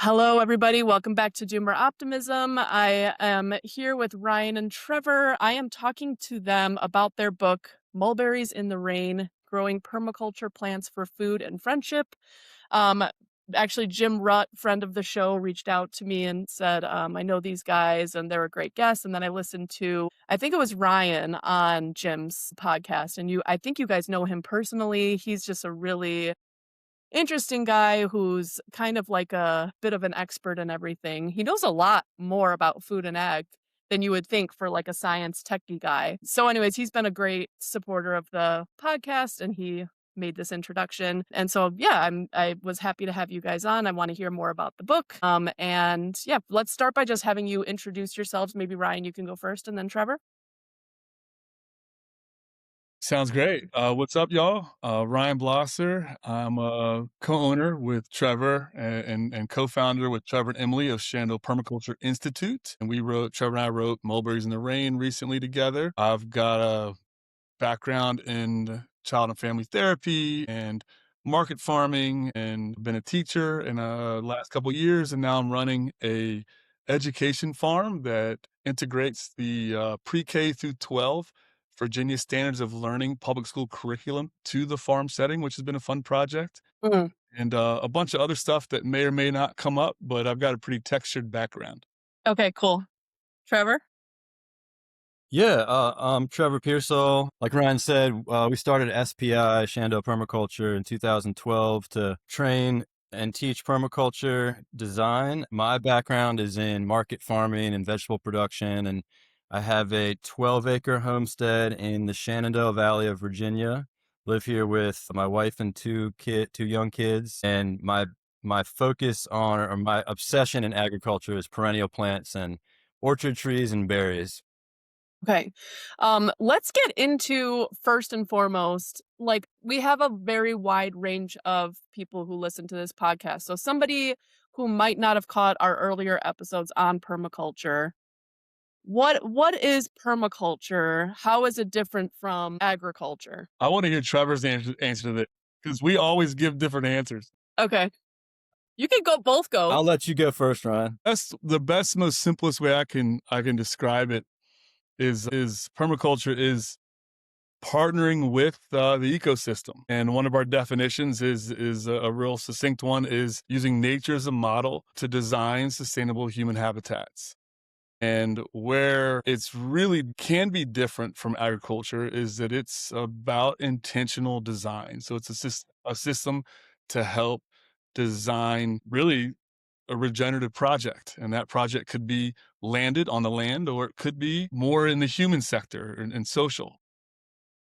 Hello, everybody. Welcome back to Doomer Optimism. I am here with Ryan and Trevor. I am talking to them about their book, Mulberries in the Rain, Growing Permaculture Plants for Food and Friendship. Um, Actually, Jim Rutt, friend of the show, reached out to me and said, I know these guys and they're a great guest. And then I listened to, I think it was Ryan on Jim's podcast. And I think you guys know him personally. He's just a really interesting guy who's kind of like a bit of an expert in everything. He knows a lot more about food and ag than you would think for like a science techie guy. So anyways, he's been a great supporter of the podcast and he made this introduction. And so yeah, I was happy to have you guys on. I want to hear more about the book. And yeah, let's start by just having you introduce yourselves. Maybe Ryan, you can go first and then Trevor. Sounds great. What's up, y'all? Ryan Blosser. I'm a co-owner with Trevor and co-founder with Trevor and Emily of Shenandoah Permaculture Institute. And Trevor and I wrote Mulberries in the Rain recently together. I've got a background in child and family therapy and market farming and been a teacher in the last couple of years. And now I'm running a education farm that integrates the pre-K through 12 Virginia Standards of Learning public school curriculum to the farm setting, which has been a fun project. Mhm. And a bunch of other stuff that may or may not come up, but I've got a pretty textured background. Okay, cool. Trevor? Yeah, I'm Trevor Piersol. Like Ryan said, we started SPI, Shenandoah Permaculture, in 2012 to train and teach permaculture design. My background is in market farming and vegetable production, and I have a 12-acre homestead in the Shenandoah Valley of Virginia. Live here with my wife and two young kids, and my focus on, or my obsession in agriculture is perennial plants and orchard trees and berries. Okay. Let's get into first and foremost, like we have a very wide range of people who listen to this podcast. So somebody who might not have caught our earlier episodes on permaculture, what is permaculture? How is it different from agriculture? I want to hear Trevor's answer to this because we always give different answers. Okay. You can both go. I'll let you go first, Ryan. That's the best, most simplest way I can describe it is permaculture is partnering with the ecosystem. And one of our definitions is a real succinct one, is using nature as a model to design sustainable human habitats. And where it's really can be different from agriculture is that it's about intentional design. So it's a system to help design really a regenerative project. And that project could be landed on the land, or it could be more in the human sector and social.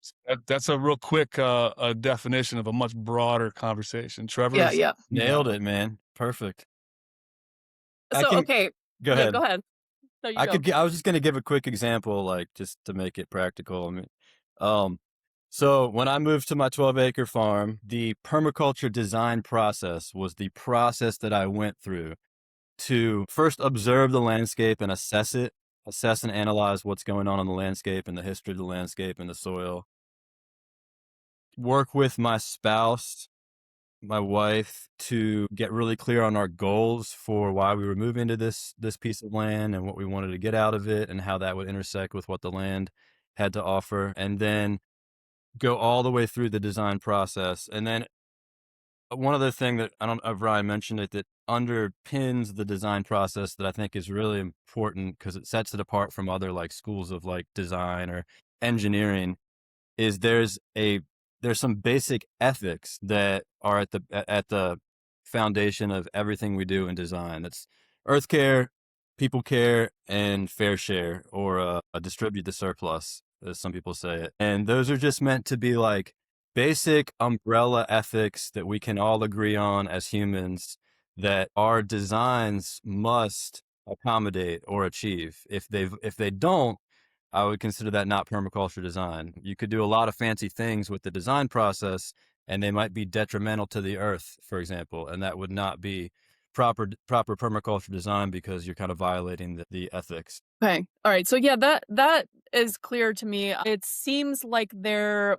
So that's a real quick a definition of a much broader conversation. Trevor's Yeah. Nailed it, man. Perfect. I So can okay. go Yeah, ahead. go ahead. No, you go. I was just going to give a quick example, like just to make it practical. I mean, so when I moved to my 12-acre farm, the permaculture design process was the process that I went through to first observe the landscape and assess and analyze what's going on in the landscape and the history of the landscape and the soil. Work with my spouse, my wife, to get really clear on our goals for why we were moving to this piece of land and what we wanted to get out of it and how that would intersect with what the land had to offer, and then go all the way through the design process. And then one other thing that I don't know if Ryan mentioned it, that underpins the design process that I think is really important because it sets it apart from other like schools of like design or engineering, is there's some basic ethics that are at the foundation of everything we do in design. That's earth care, people care, and fair share, or distribute the surplus, as some people say it. And those are just meant to be like basic umbrella ethics that we can all agree on as humans, that our designs must accommodate or achieve. If they don't, I would consider that not permaculture design. You could do a lot of fancy things with the design process, and they might be detrimental to the earth, for example, and that would not be proper permaculture design because you're kind of violating the ethics. Okay. All right. So yeah, that is clear to me. It seems like they're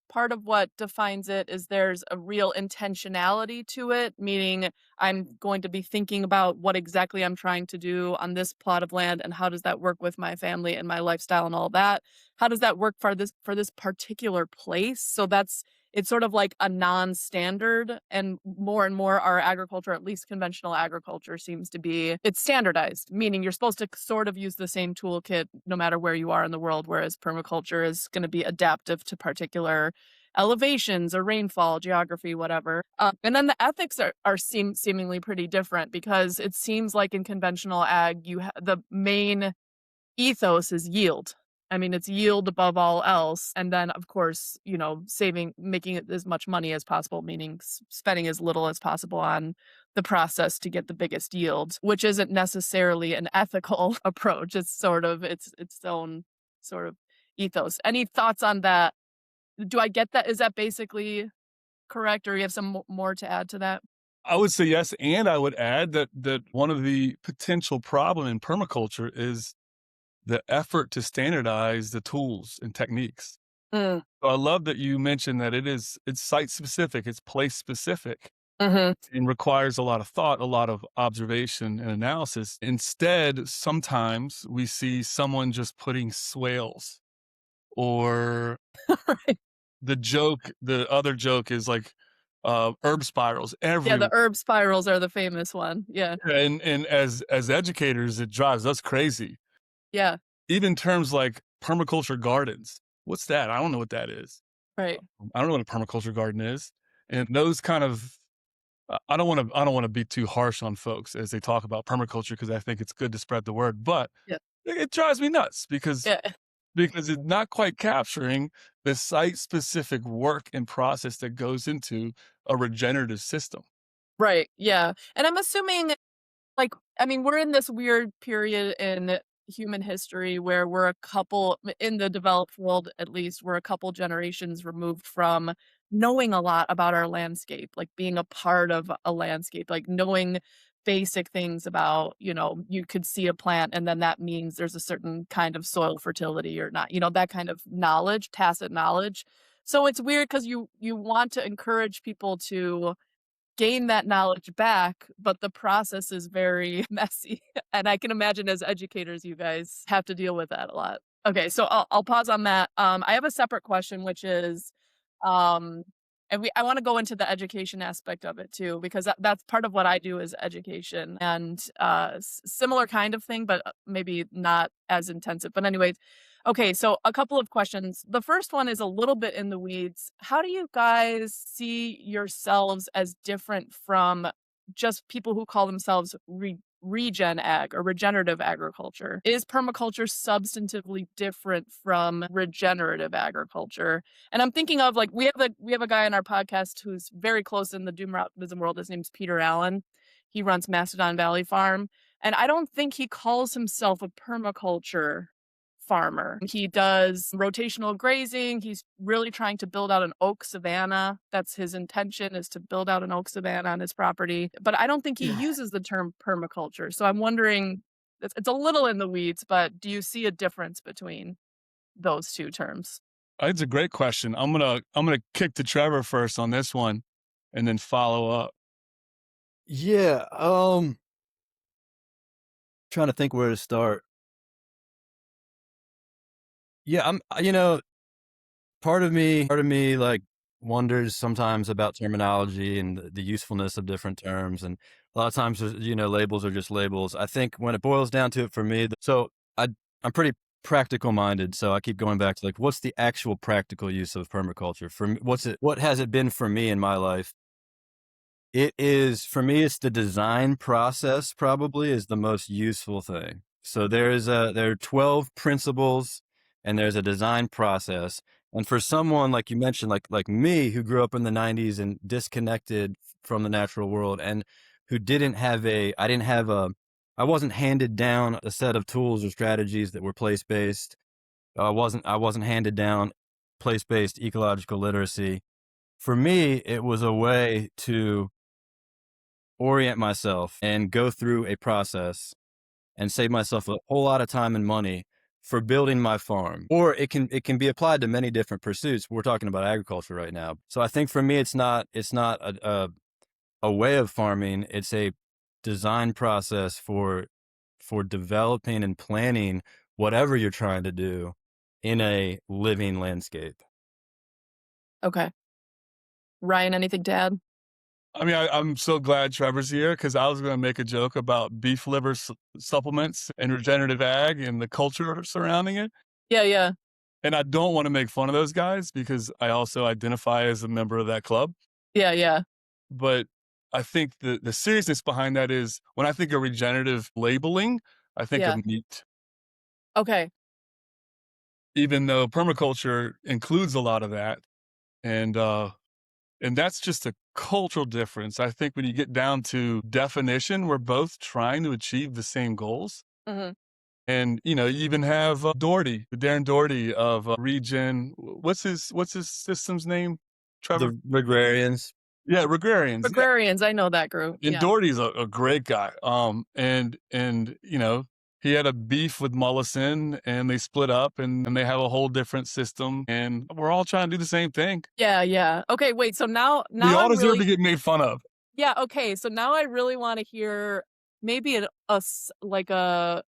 part of what defines it is there's a real intentionality to it, meaning I'm going to be thinking about what exactly I'm trying to do on this plot of land and how does that work with my family and my lifestyle and all that. How does that work for this particular place? So that's it's sort of like a non-standard, and more our agriculture, at least conventional agriculture, seems to be it's standardized, meaning you're supposed to sort of use the same toolkit no matter where you are in the world, whereas permaculture is going to be adaptive to particular elevations or rainfall, geography, whatever. And then the ethics are seemingly pretty different because it seems like in conventional ag, the main ethos is yield. I mean, it's yield above all else. And then, of course, making it as much money as possible, meaning spending as little as possible on the process to get the biggest yield, which isn't necessarily an ethical approach. It's sort of its own sort of ethos. Any thoughts on that? Do I get that? Is that basically correct? Or you have some more to add to that? I would say yes, and I would add that one of the potential problem in permaculture is the effort to standardize the tools and techniques. Mm, So I love that you mentioned that it's site specific, it's place specific, hmm. and requires a lot of thought, a lot of observation and analysis. Instead, sometimes we see someone just putting swales, or the other joke is like herb spirals Yeah, the everywhere. herb spirals are the famous one. Yeah, And as educators, it drives us crazy. yeah, Even terms like permaculture gardens. What's that? I don't know what that is. right. I don't know what a permaculture garden is. And those kind of I don't want to be too harsh on folks as they talk about permaculture because I think it's good to spread the word, but Yeah, it drives me nuts yeah. because it's not quite capturing the site specific work and process that goes into a regenerative system. Right, yeah, and I'm assuming, like, I mean, we're in this weird period in human history where in the developed world, at least, we're a couple generations removed from knowing a lot about our landscape, like, being a part of a landscape, like, knowing basic things about, you could see a plant, and then that means there's a certain kind of soil fertility or not, that kind of knowledge, tacit knowledge. So it's weird because you want to encourage people to gain that knowledge back, but the process is very messy. And I can imagine as educators, you guys have to deal with that a lot. Okay, so I'll pause on that. I have a separate question, which is, um, I want to go into the education aspect of it too, because that's part of what I do is education and similar kind of thing, but maybe not as intensive. But anyways, okay, so a couple of questions. The first one is a little bit in the weeds. How do you guys see yourselves as different from just people who call themselves regen ag or regenerative agriculture? Is permaculture substantively different from regenerative agriculture? And I'm thinking of like we have a guy on our podcast who's very close in the doomer optimism world. His name's Peter Allen. He runs Mastodon Valley Farm, and I don't think he calls himself a permaculture farmer. He does rotational grazing. He's really trying to build out an oak savanna. That's his intention, is to build out an oak savanna on his property. But I don't think he uses the term permaculture. So I'm wondering, it's a little in the weeds, but do you see a difference between those two terms? It's a great question. I'm gonna kick to Trevor first on this one and then follow up. Yeah, trying to think where to start. Yeah, part of me like wonders sometimes about terminology and the usefulness of different terms, and a lot of times, labels are just labels. I think when it boils down to it for me, I'm pretty practical minded, so I keep going back to like, what's the actual practical use of permaculture for me? What has it been for me in my life? For me, it's the design process probably is the most useful thing. So there are 12 principles and there's a design process. And for someone like you mentioned, like me, who grew up in the 90s and disconnected from the natural world and who I wasn't handed down a set of tools or strategies that were place-based. I wasn't handed down place-based ecological literacy. For me, it was a way to orient myself and go through a process and save myself a whole lot of time and money for building my farm. Or it can be applied to many different pursuits. We're talking about agriculture right now. So I think for me, it's not a way of farming. It's a design process for developing and planning whatever you're trying to do in a living landscape. Okay. Ryan, anything to add? I mean, I'm so glad Trevor's here because I was going to make a joke about beef liver supplements and regenerative ag and the culture surrounding it. Yeah, yeah. And I don't want to make fun of those guys because I also identify as a member of that club. Yeah, yeah. But I think the seriousness behind that is when I think of regenerative labeling, I think Yeah. of meat. Okay. Even though permaculture includes a lot of that. And that's just a cultural difference. I think when you get down to definition, we're both trying to achieve the same goals. Mm-hmm. And, you even have Doherty, Darren Doherty of Regen. What's his system's name, Trevor? The Agrarians. Yeah, Regrarians. Yeah. Agrarians, I know that group. And Yeah. Doherty's a great guy. And he had a beef with Mullison and they split up and they have a whole different system and we're all trying to do the same thing. Yeah, yeah. Okay, wait. So now We all I'm deserve really, to get made fun of. yeah. Okay, so now I really want to hear maybe the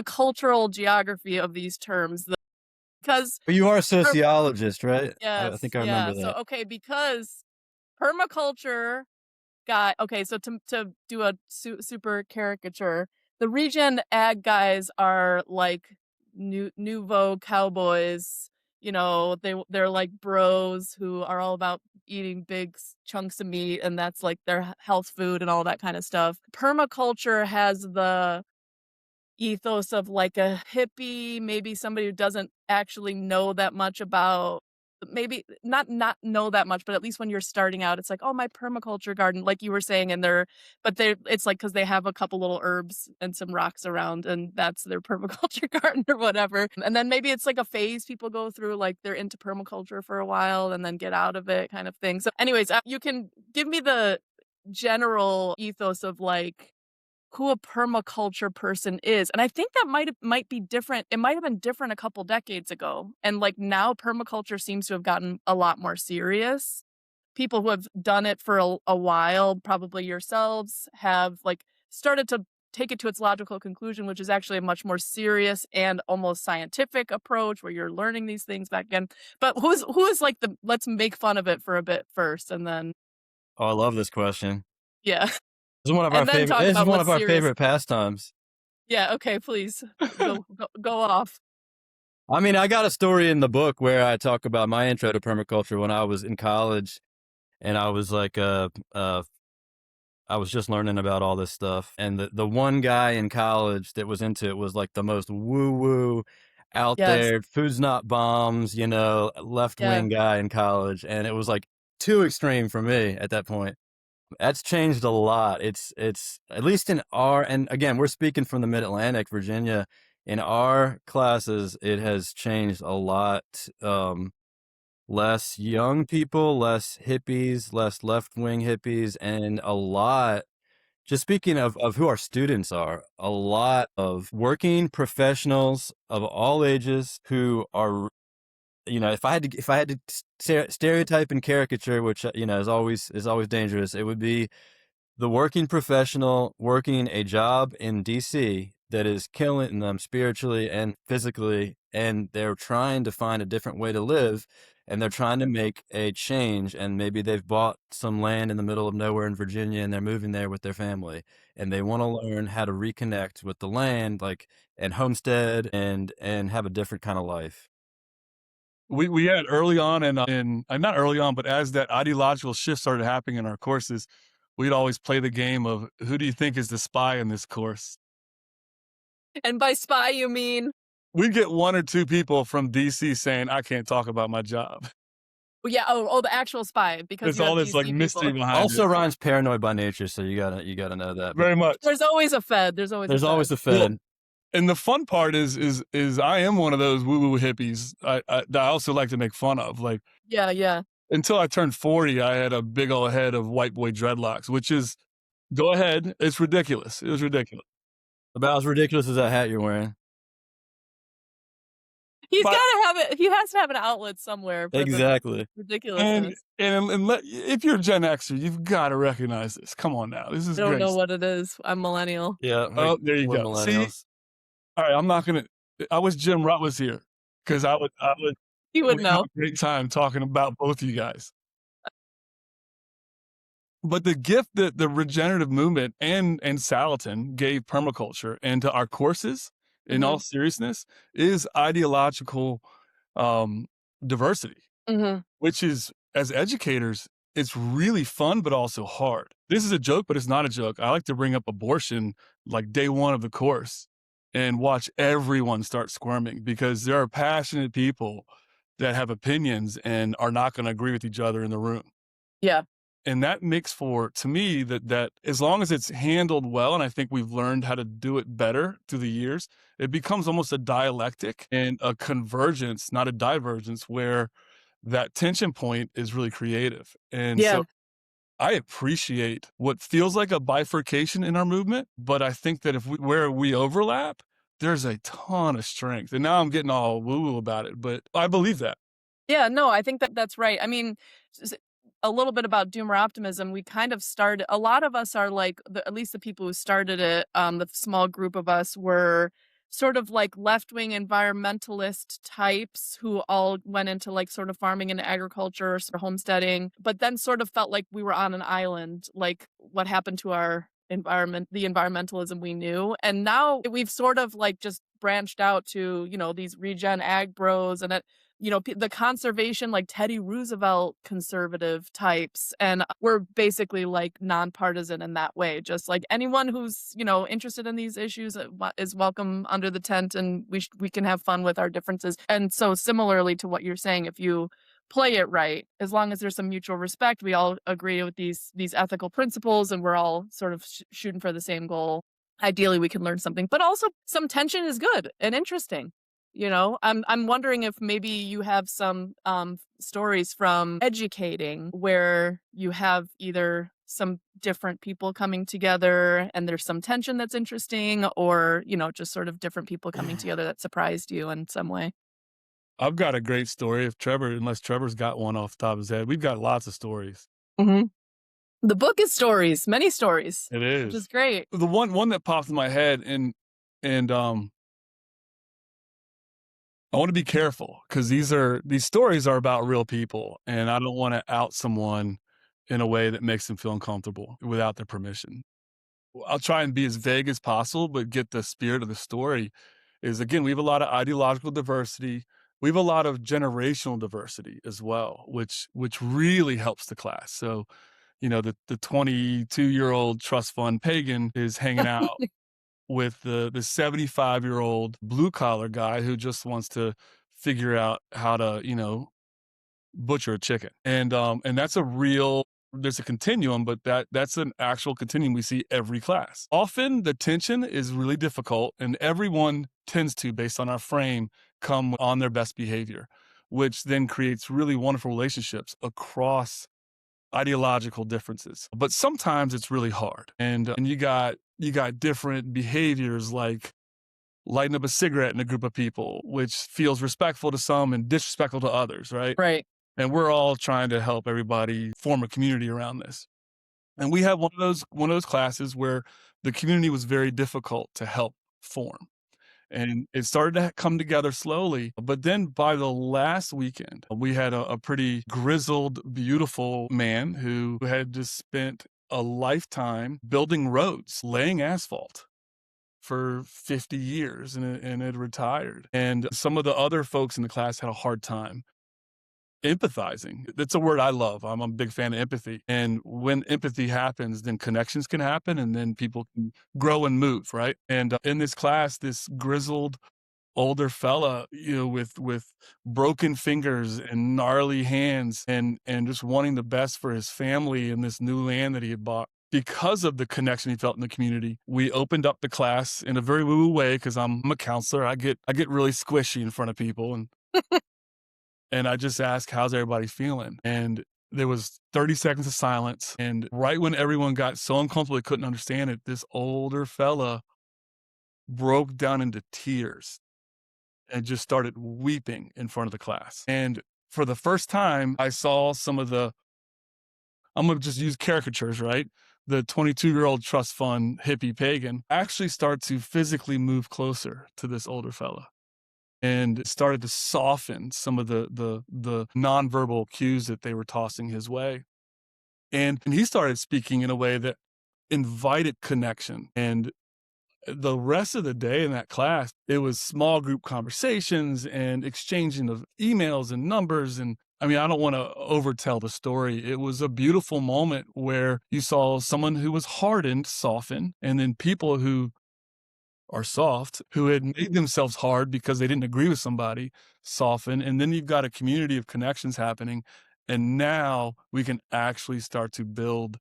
cultural geography of these terms, because But you are a sociologist, right? I yes, think I yeah. remember that. So okay, because permaculture got okay. So to do a super caricature, the regen ag guys are like nouveau cowboys. They're like bros who are all about eating big chunks of meat, and that's like their health food and all that kind of stuff. Permaculture has the ethos of like a hippie, maybe somebody who doesn't actually know that much about, maybe not know that much, but at least when you're starting out, it's like, oh, my permaculture garden, like you were saying, and it's like because they have a couple little herbs and some rocks around, and that's their permaculture garden or whatever. And then maybe it's like a phase people go through, like they're into permaculture for a while and then get out of it, kind of thing. So, anyways, you can give me the general ethos of like who a permaculture person is. And I think that might be different. It might have been different a couple decades ago. And like now permaculture seems to have gotten a lot more serious. People who have done it for a while, probably yourselves, have like started to take it to its logical conclusion, which is actually a much more serious and almost scientific approach where you're learning these things back again. But who is like let's make fun of it for a bit first and then Oh, I love this question. yeah. This is one of And our then favorite. talk This is about one what's of our serious. favorite pastimes. Yeah, okay, please go off. I mean, I got a story in the book where I talk about my intro to permaculture when I was in college, and I was like, I was just learning about all this stuff, and the one guy in college that was into it was like the most woo woo out Yes. there, food's not bombs, left wing guy in college, and it was like too extreme for me at that point. That's changed a lot. It's at least in and again, we're speaking from the Mid-Atlantic, Virginia. In our classes, it has changed a lot. Less young people, less hippies, less left-wing hippies, and a lot, just speaking of who our students are, a lot of working professionals of all ages who are, if I had to stereotype and caricature, which is always dangerous, it would be the working professional working a job in DC that is killing them spiritually and physically, and they're trying to find a different way to live, and they're trying to make a change, and maybe they've bought some land in the middle of nowhere in Virginia and they're moving there with their family, and they want to learn how to reconnect with the land, like, and homestead and have a different kind of life. We had early on and not early on, but as that ideological shift started happening in our courses, we'd always play the game of who do you think is the spy in this course? And by spy, you mean? We'd get one or two people from DC saying, I can't talk about my job. Well, yeah. Oh, the actual spy, because There's you have all this DC like people. mystery behind Also, it. Ryan's paranoid by nature, so you gotta know that. Very much. There's always a Fed. There's always a Fed. Well, and the fun part is I am one of those woo-woo hippies that I also like to make fun of. Like, yeah. until I turned 40, I had a big old head of white boy dreadlocks, which is, go ahead, it's ridiculous. It was ridiculous. About as ridiculous as that hat you're wearing. He's But gotta have it. He has to have an outlet somewhere for the Exactly. and ridiculousness. if you're a Gen Xer, you've got to recognize this. Come on now, this is I don't great. know what it is. I'm millennial. Yeah, There you we're go. See, millennials. all right, I'm not gonna. I wish Jim Rutt was here because I would He would we have know. a great time talking about both of you guys. But the gift that the regenerative movement and Salatin gave permaculture and to our courses, in all Mhm. seriousness, is ideological um, diversity, Mhm. which is, as educators, it's really fun but also hard. This is a joke, but it's not a joke. I like to bring up abortion like day one of the course and watch everyone start squirming because there are passionate people that have opinions and are not going to agree with each other in the room. Yeah. And that makes for, to me, that as long as it's handled well, and I think we've learned how to do it better through the years, it becomes almost a dialectic and a convergence, not a divergence, where that tension point is really creative. And so Yeah. I appreciate what feels like a bifurcation in our movement, but I think that where we overlap, there's a ton of strength. And now I'm getting all woo-woo about it, but I believe that. Yeah, no, I think that that's right. I mean, s a little bit about doomer optimism, we kind of started a lot of us are like at least the people who started it, the small group of us were sort of like left-wing environmentalist types who all went into like sort of farming and agriculture, sort of homesteading, but then sort of felt like we were on an island, like what happened to our environment, the environmentalism we knew. And now we've sort of like just branched out to, these regen ag bros and the conservation, like Teddy Roosevelt conservative types. And we're basically like nonpartisan in that way. Just like anyone who's, interested in these issues is welcome under the tent and we can have fun with our differences. And so similarly to what you're saying, if you play it right, as long as there's some mutual respect, we all agree with these ethical principles and we're all sort of shooting for the same goal. Ideally, we can learn something, but also some tension is good and interesting. I'm wondering if maybe you have some stories from educating where you have either some different people coming together and there's some tension that's interesting, or just sort of different people coming together that surprised you in some way. I've got a great story. Unless Trevor's got one off the top of his head, we've got lots of stories. Hmm. The book is stories, many stories, It which is is. great. The one that popped in my head, and I want to be careful because these stories are about real people, and I don't want to out someone in a way that makes them feel uncomfortable without their permission. I'll try and be as vague as possible, but get the spirit of the story. Is again, we have a lot of ideological diversity. We have a lot of generational diversity as well, which really helps the class. So, the 22-year-old trust fund pagan is hanging out with the 75-year-old blue collar guy who just wants to figure out how to, butcher a chicken. And that's a real there's a continuum, but that's an actual continuum we see every class. Often the tension is really difficult and everyone tends to, based on our frame, come on their best behavior, which then creates really wonderful relationships across ideological differences. But sometimes it's really hard. And you got different behaviors like lighting up a cigarette in a group of people, which feels respectful to some and disrespectful to others, right? Right. And we're all trying to help everybody form a community around this. And we had one of those classes where the community was very difficult to help form. And it started to come together slowly. But then by the last weekend, we had a pretty grizzled, beautiful man who had just spent a lifetime building roads, laying asphalt for 50 years and had retired. And some of the other folks in the class had a hard time empathizing. That's a word I love. I'm a big fan of empathy. And when empathy happens, then connections can happen and then people can grow and move, right? And in this class, this grizzled older fella, with broken fingers and gnarly hands and just wanting the best for his family in this new land that he had bought. Because of the connection he felt in the community, we opened up the class in a very woo-woo way because I'm a counselor. I get really squishy in front of people and I just asked, how's everybody feeling? And there was 30 seconds of silence. And right when everyone got so uncomfortable they couldn't understand it, this older fella broke down into tears. and just started weeping in front of the class. And for the first time, I saw some of the, I'm going to just use caricatures, right? The 22-year-old trust fund hippie pagan actually start to physically move closer to this older fella and started to soften some of the nonverbal cues that they were tossing his way. And he started speaking in a way that invited connection. And the rest of the day in that class, it was small group conversations and exchanging of emails and numbers. And I mean, I don't want to overtell the story. It was a beautiful moment where you saw someone who was hardened soften, and then people who are soft, who had made themselves hard because they didn't agree with somebody, soften. And then you've got a community of connections happening. And now we can actually start to build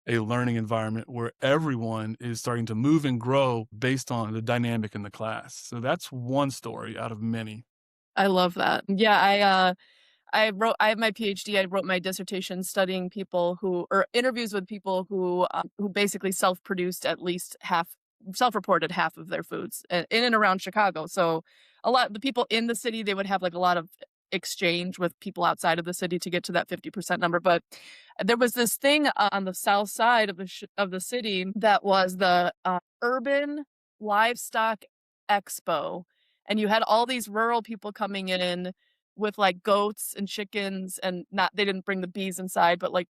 a learning environment where everyone is starting to move and grow based on the dynamic in the class. So that's one story out of many. I love that. Yeah, I have my PhD. I wrote my dissertation studying people or interviews with people who basically self-reported half of their foods in and around Chicago. So the people in the city, they would have like a lot of exchange with people outside of the city to get to that 50% number. But there was this thing on the south side of the city that was the urban livestock expo, and you had all these rural people coming in with like goats and chickens, and they didn't bring the bees inside, but like,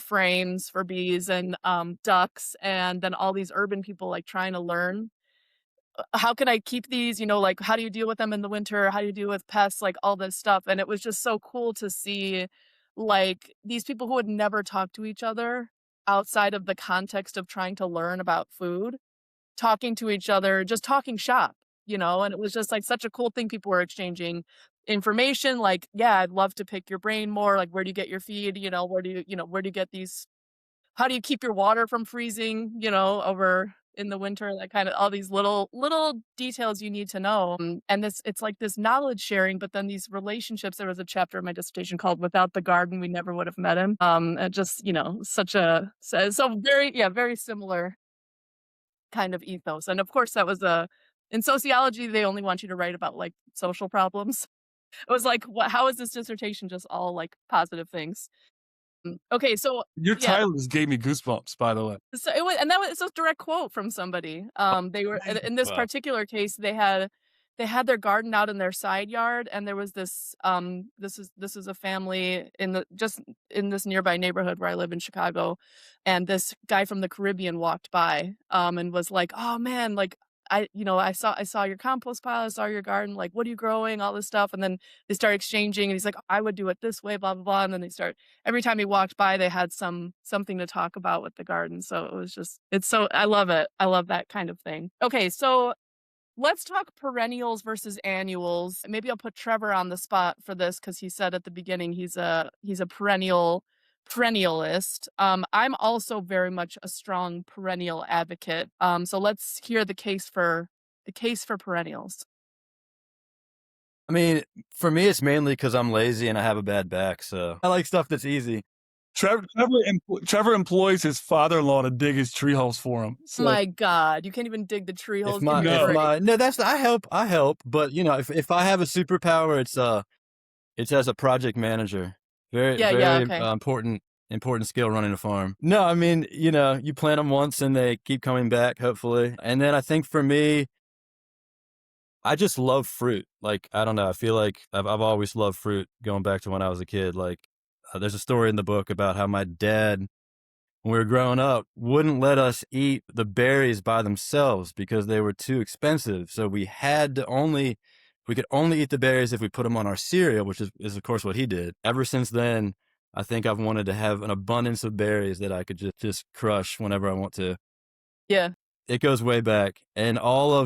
frames for bees and ducks, and then all these urban people like trying to learn how can I keep these, like how do you deal with them in the winter? How do you deal with pests? Like all this stuff. And it was just so cool to see like these people who would never talk to each other outside of the context of trying to learn about food, talking to each other, just talking shop, and it was just like such a cool thing. People were exchanging information like, yeah, I'd love to pick your brain more. Like, where do you get your feed? Where do you get these? How do you keep your water from freezing, over in the winter? That kind of all these little details you need to know. And it's like this knowledge sharing, but then these relationships. There was a chapter of my dissertation called "Without the Garden, We Never Would Have Met Him." And just so very similar kind of ethos. And of course, that was in sociology. They only want you to write about like social problems. It was like, how is this dissertation just all like positive things? Okay, so Your yeah. title just gave me goosebumps, by the way. So it's a direct quote from somebody. They were in this Wow. particular case, they had their garden out in their side yard, and there was this this is a family in this nearby neighborhood where I live in Chicago, and this guy from the Caribbean walked by and was like, "Oh man, like I saw your compost pile, I saw your garden, like what are you growing, all this stuff." And then they start exchanging, and he's like, "I would do it this way, blah blah blah." And then every time he walked by, they had something to talk about with the garden. So I love it. I love that kind of thing. Okay, so let's talk perennials versus annuals. Maybe I'll put Trevor on the spot for this because he said at the beginning he's a perennialist. I'm also very much a strong perennial advocate. So let's hear the case for perennials. I mean, for me, it's mainly because I'm lazy and I have a bad back, so I like stuff that's easy. Trevor employs his father-in-law to dig his tree holes for him. So My God, you can't even dig the tree holes. I help, but if I have a superpower, it's as a project manager. Very okay. important skill running a farm. No, I mean, you plant them once and they keep coming back, hopefully. And then I think for me, I just love fruit. Like, I don't know. I feel like I've always loved fruit going back to when I was a kid. Like, there's a story in the book about how my dad, when we were growing up, wouldn't let us eat the berries by themselves because they were too expensive. So we could only eat the berries if we put them on our cereal, which is of course what he did. Ever since then, I think I've wanted to have an abundance of berries that I could just crush whenever I want to. Yeah. It goes way back, and all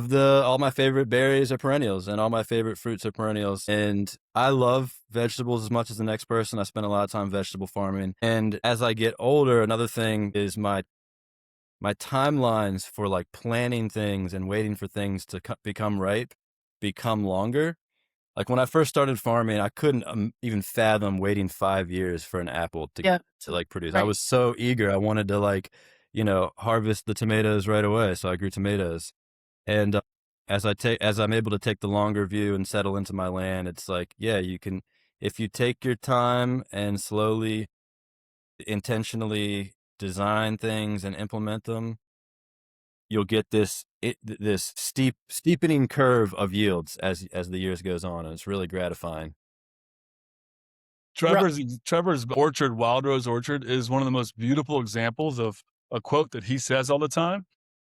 my favorite berries are perennials, and all my favorite fruits are perennials. And I love vegetables as much as the next person. I spend a lot of time vegetable farming, and as I get older, another thing is my timelines for like planning things and waiting for things to become ripe become longer. Like when I first started farming, I couldn't even fathom waiting 5 years for an apple to like produce. Right. I was so eager. I wanted to harvest the tomatoes right away. So I grew tomatoes. And as I'm able to take the longer view and settle into my land, it's like, yeah, you can, if you take your time and slowly, intentionally design things and implement them, you'll get this steepening curve of yields as the years goes on, and it's really gratifying. Ri Trevor's orchard, Wild Rose Orchard, is one of the most beautiful examples of a quote that he says all the time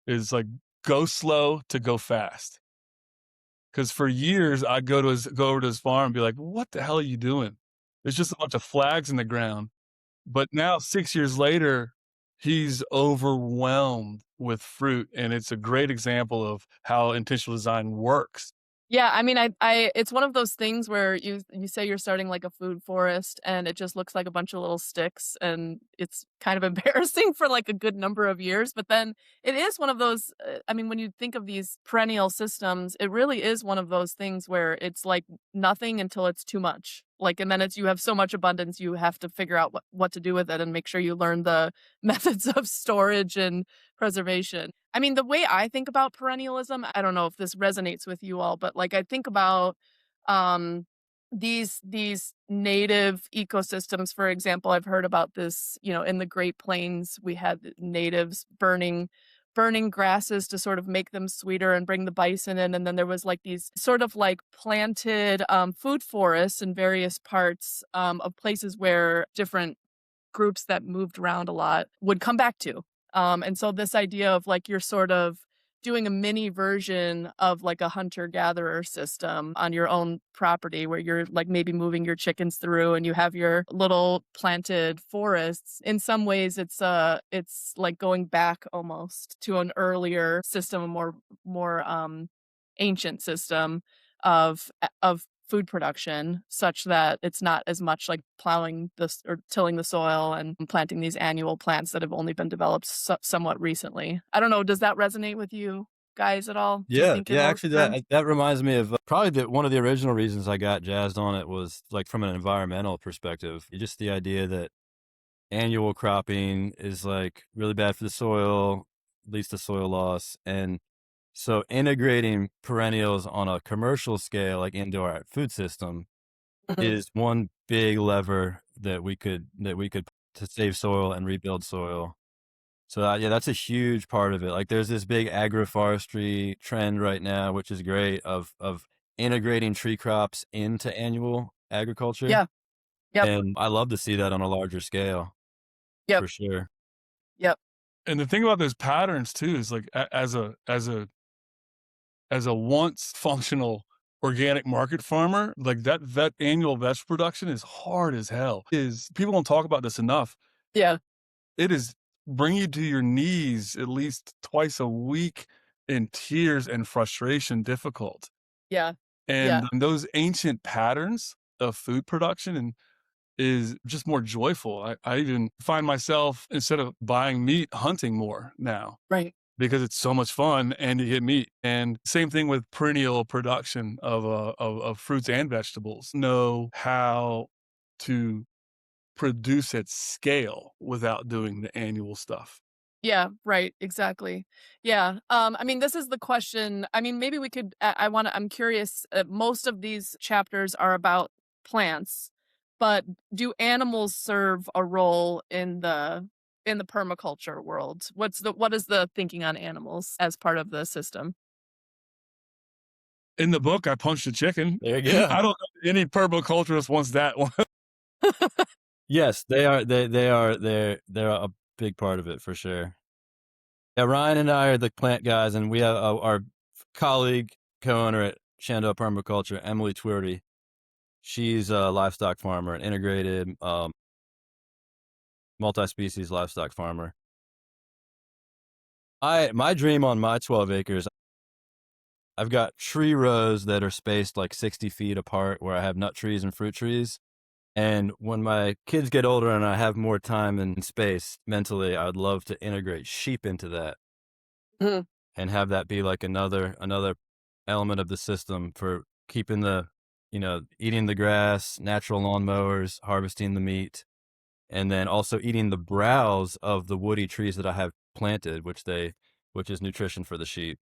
is like, "Go slow to go fast." Because for years I'd go over to his farm and be like, "What the hell are you doing? There's just a bunch of flags in the ground." But now 6 years later, he's overwhelmed with fruit, and it's a great example of how intentional design works. Yeah, I mean, I it's one of those things where you say you're starting like a food forest and it just looks like a bunch of little sticks and it's kind of embarrassing for like a good number of years, but then it is one of those I mean, when you think of these perennial systems, it really is one of those things where it's like nothing until it's too much. Like, and then it's you have so much abundance, you have to figure out what to do with it and make sure you learn the methods of storage and preservation. I mean, the way I think about perennialism, I don't know if this resonates with you all, but like I think about um these native ecosystems. For example, I've heard about this, you know, in the Great Plains, we had the natives burning grasses to sort of make them sweeter and bring the bison in. And then there was like these sort of like planted food forests in various parts of places where different groups that moved around a lot would come back to. And so this idea of like you're sort of doing a mini version of like a hunter gatherer system on your own property where you're like maybe moving your chickens through and you have your little planted forests. In some ways it's like going back almost to an earlier system, a more ancient system of food production such that it's not as much like plowing this or tilling the soil and planting these annual plants that have only been developed somewhat recently. I don't know, does that resonate with you guys at all? Do you Yeah, think in yeah, those actually terms? that reminds me of probably one of the original reasons I got jazzed on it was like from an environmental perspective. Just the idea that annual cropping is like really bad for the soil, leads to soil loss. And so integrating perennials on a commercial scale, like into our food system, Mhm. is one big lever that we could to save soil and rebuild soil. So yeah, that's a huge part of it. Like there's this big agroforestry trend right now, which is great of integrating tree crops into annual agriculture. Yeah. Yep. And I love to see that on a larger scale Yep. for sure. Yep. And the thing about those patterns too is like as a once functional organic market farmer, like that annual vegetable production is hard as hell. Is people don't talk about this enough. Yeah. It is bring you to your knees at least twice a week in tears and frustration difficult. Yeah. Yeah. And those ancient patterns of food production and is just more joyful. I even find myself, instead of buying meat, hunting more now Right. because it's so much fun and you get meat. And same thing with perennial production of fruits and vegetables. Know how to produce at scale without doing the annual stuff. Yeah, right, exactly. Yeah, I mean, this is the question. I mean, maybe we could. I'm curious. Most of these chapters are about plants, but do animals serve a role in the permaculture world? What is the thinking on animals as part of the system? In the book, I punched a chicken. There you go. I don't know any permaculturist wants that one. Yes, they are. They're a big part of it for sure. Yeah, Ryan and I are the plant guys, and we have our colleague, co-owner at Shenandoah Permaculture, Emily Twirty. She's a livestock farmer, an integrated multi-species livestock farmer. My dream on my 12 acres, I've got tree rows that are spaced like 60 feet apart where I have nut trees and fruit trees. And when my kids get older and I have more time and space mentally, I would love to integrate sheep into that Mhm. and have that be like another element of the system for keeping eating the grass, natural lawn mowers, harvesting the meat, and then also eating the browse of the woody trees that I have planted, which is nutrition for the sheep.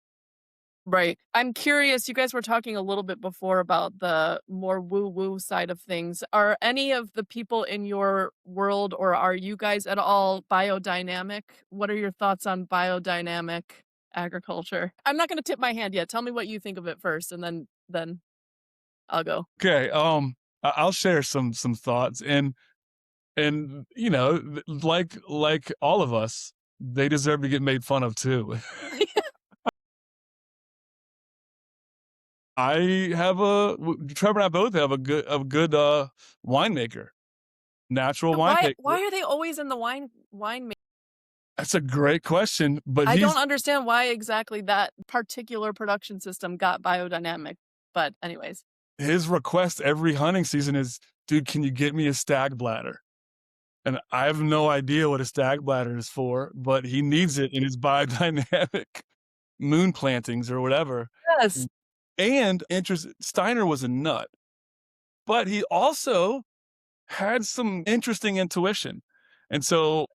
Right. I'm curious, you guys were talking a little bit before about the more woo-woo side of things. Are any of the people in your world, or are you guys at all biodynamic? What are your thoughts on biodynamic agriculture? I'm not gonna tip my hand yet. Tell me what you think of it first, and then I'll go. Okay, I'll share some thoughts, and like all of us, they deserve to get made fun of too. Trevor and I both have a good winemaker, natural winemaker. Why are they always in the wine ma That's a great question, but I don't understand why exactly that particular production system got biodynamic, but anyways. his request every hunting season is, "Dude, can you get me a stag bladder?" And I have no idea what a stag bladder is for, but he needs it in his biodynamic moon plantings or whatever. Yes. And Steiner was a nut, but he also had some interesting intuition. And so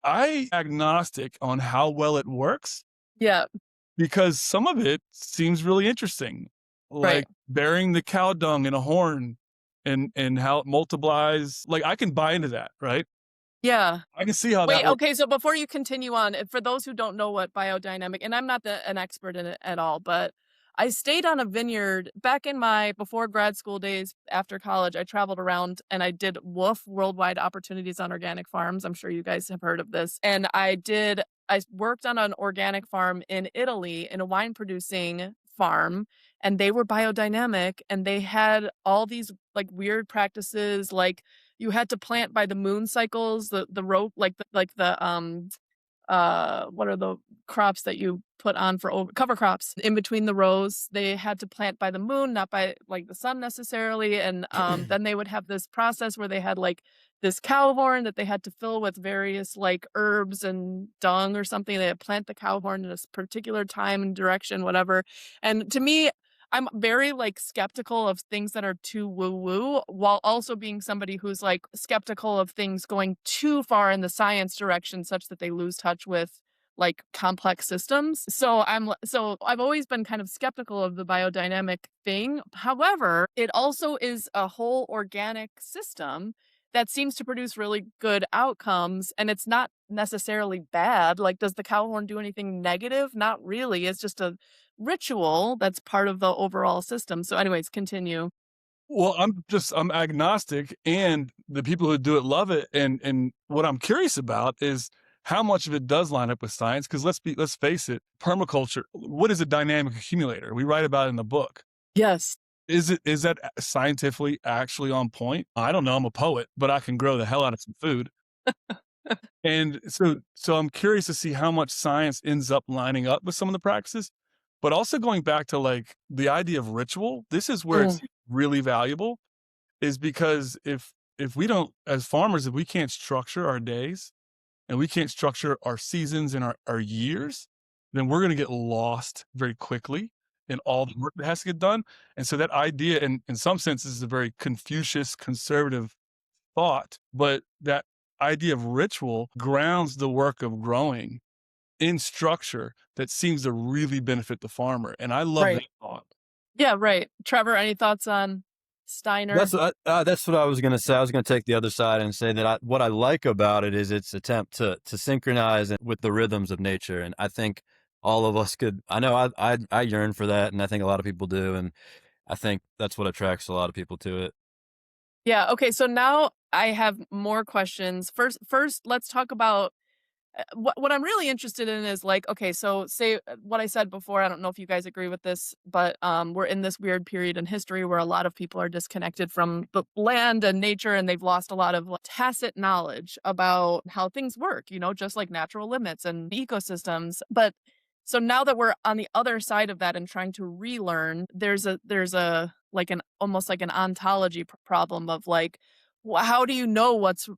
I agnostic on how well it works Yeah, because some of it seems really interesting, right. like burying the cow dung in a horn and how it multiplies. Like I can buy into that, right? Yeah. I can see how that Wait, works. okay, so before you continue on, for those who don't know what biodynamic, and I'm not an expert in it at all, but I stayed on a vineyard back in my before grad school days after college. I traveled around and I did worldwide opportunities on organic farms. I'm sure you guys have heard of this. And I worked on an organic farm in Italy in a wine producing farm, and they were biodynamic, and they had all these like weird practices, like you had to plant by the moon cycles, the rope, what are the crops that you put on for cover crops in between the rows? They had to plant by the moon, not by like the sun necessarily. And then they would have this process where they had like this cow horn that they had to fill with various like herbs and dung or something. They had to plant the cow horn in a particular time and direction, whatever. And to me, I'm very like skeptical of things that are too woo woo, while also being somebody who's like skeptical of things going too far in the science direction such that they lose touch with like complex systems. So I've always been kind of skeptical of the biodynamic thing. However, it also is a whole organic system that seems to produce really good outcomes, and it's not necessarily bad. Like, does the cow horn do anything negative? Not really. It's just a ritual that's part of the overall system. So anyways, continue. Well, I'm agnostic, and the people who do it love it. And what I'm curious about is how much of it does line up with science. Because let's face it, permaculture. What is a dynamic accumulator? We write about it in the book. Yes. Is that scientifically actually on point? I don't know. I'm a poet, but I can grow the hell out of some food. And so I'm curious to see how much science ends up lining up with some of the practices, but also going back to like the idea of ritual. This is where it's Mm, really valuable, is because if we don't, as farmers, if we can't structure our days and we can't structure our seasons and our years, then we're going to get lost very quickly in all the work that has to get done. And so that idea, in some senses, is a very Confucius conservative thought, but that idea of ritual grounds the work of growing in structure that seems to really benefit the farmer. And I love that right. thought. Yeah, right. Trevor, any thoughts on Steiner? That's what I was going to say. I was going to take the other side and say that what I like about it is its attempt to synchronize it with the rhythms of nature. And I think all of us could. I know I yearn for that, and I think a lot of people do. And I think that's what attracts a lot of people to it. Yeah. Okay. So now I have more questions. First, let's talk about what I'm really interested in is like, okay, so say what I said before. I don't know if you guys agree with this, but we're in this weird period in history where a lot of people are disconnected from the land and nature, and they've lost a lot of like, tacit knowledge about how things work. Just like natural limits and ecosystems. But so now that we're on the other side of that and trying to relearn, there's a like an almost like an ontology problem of like, how do you know what's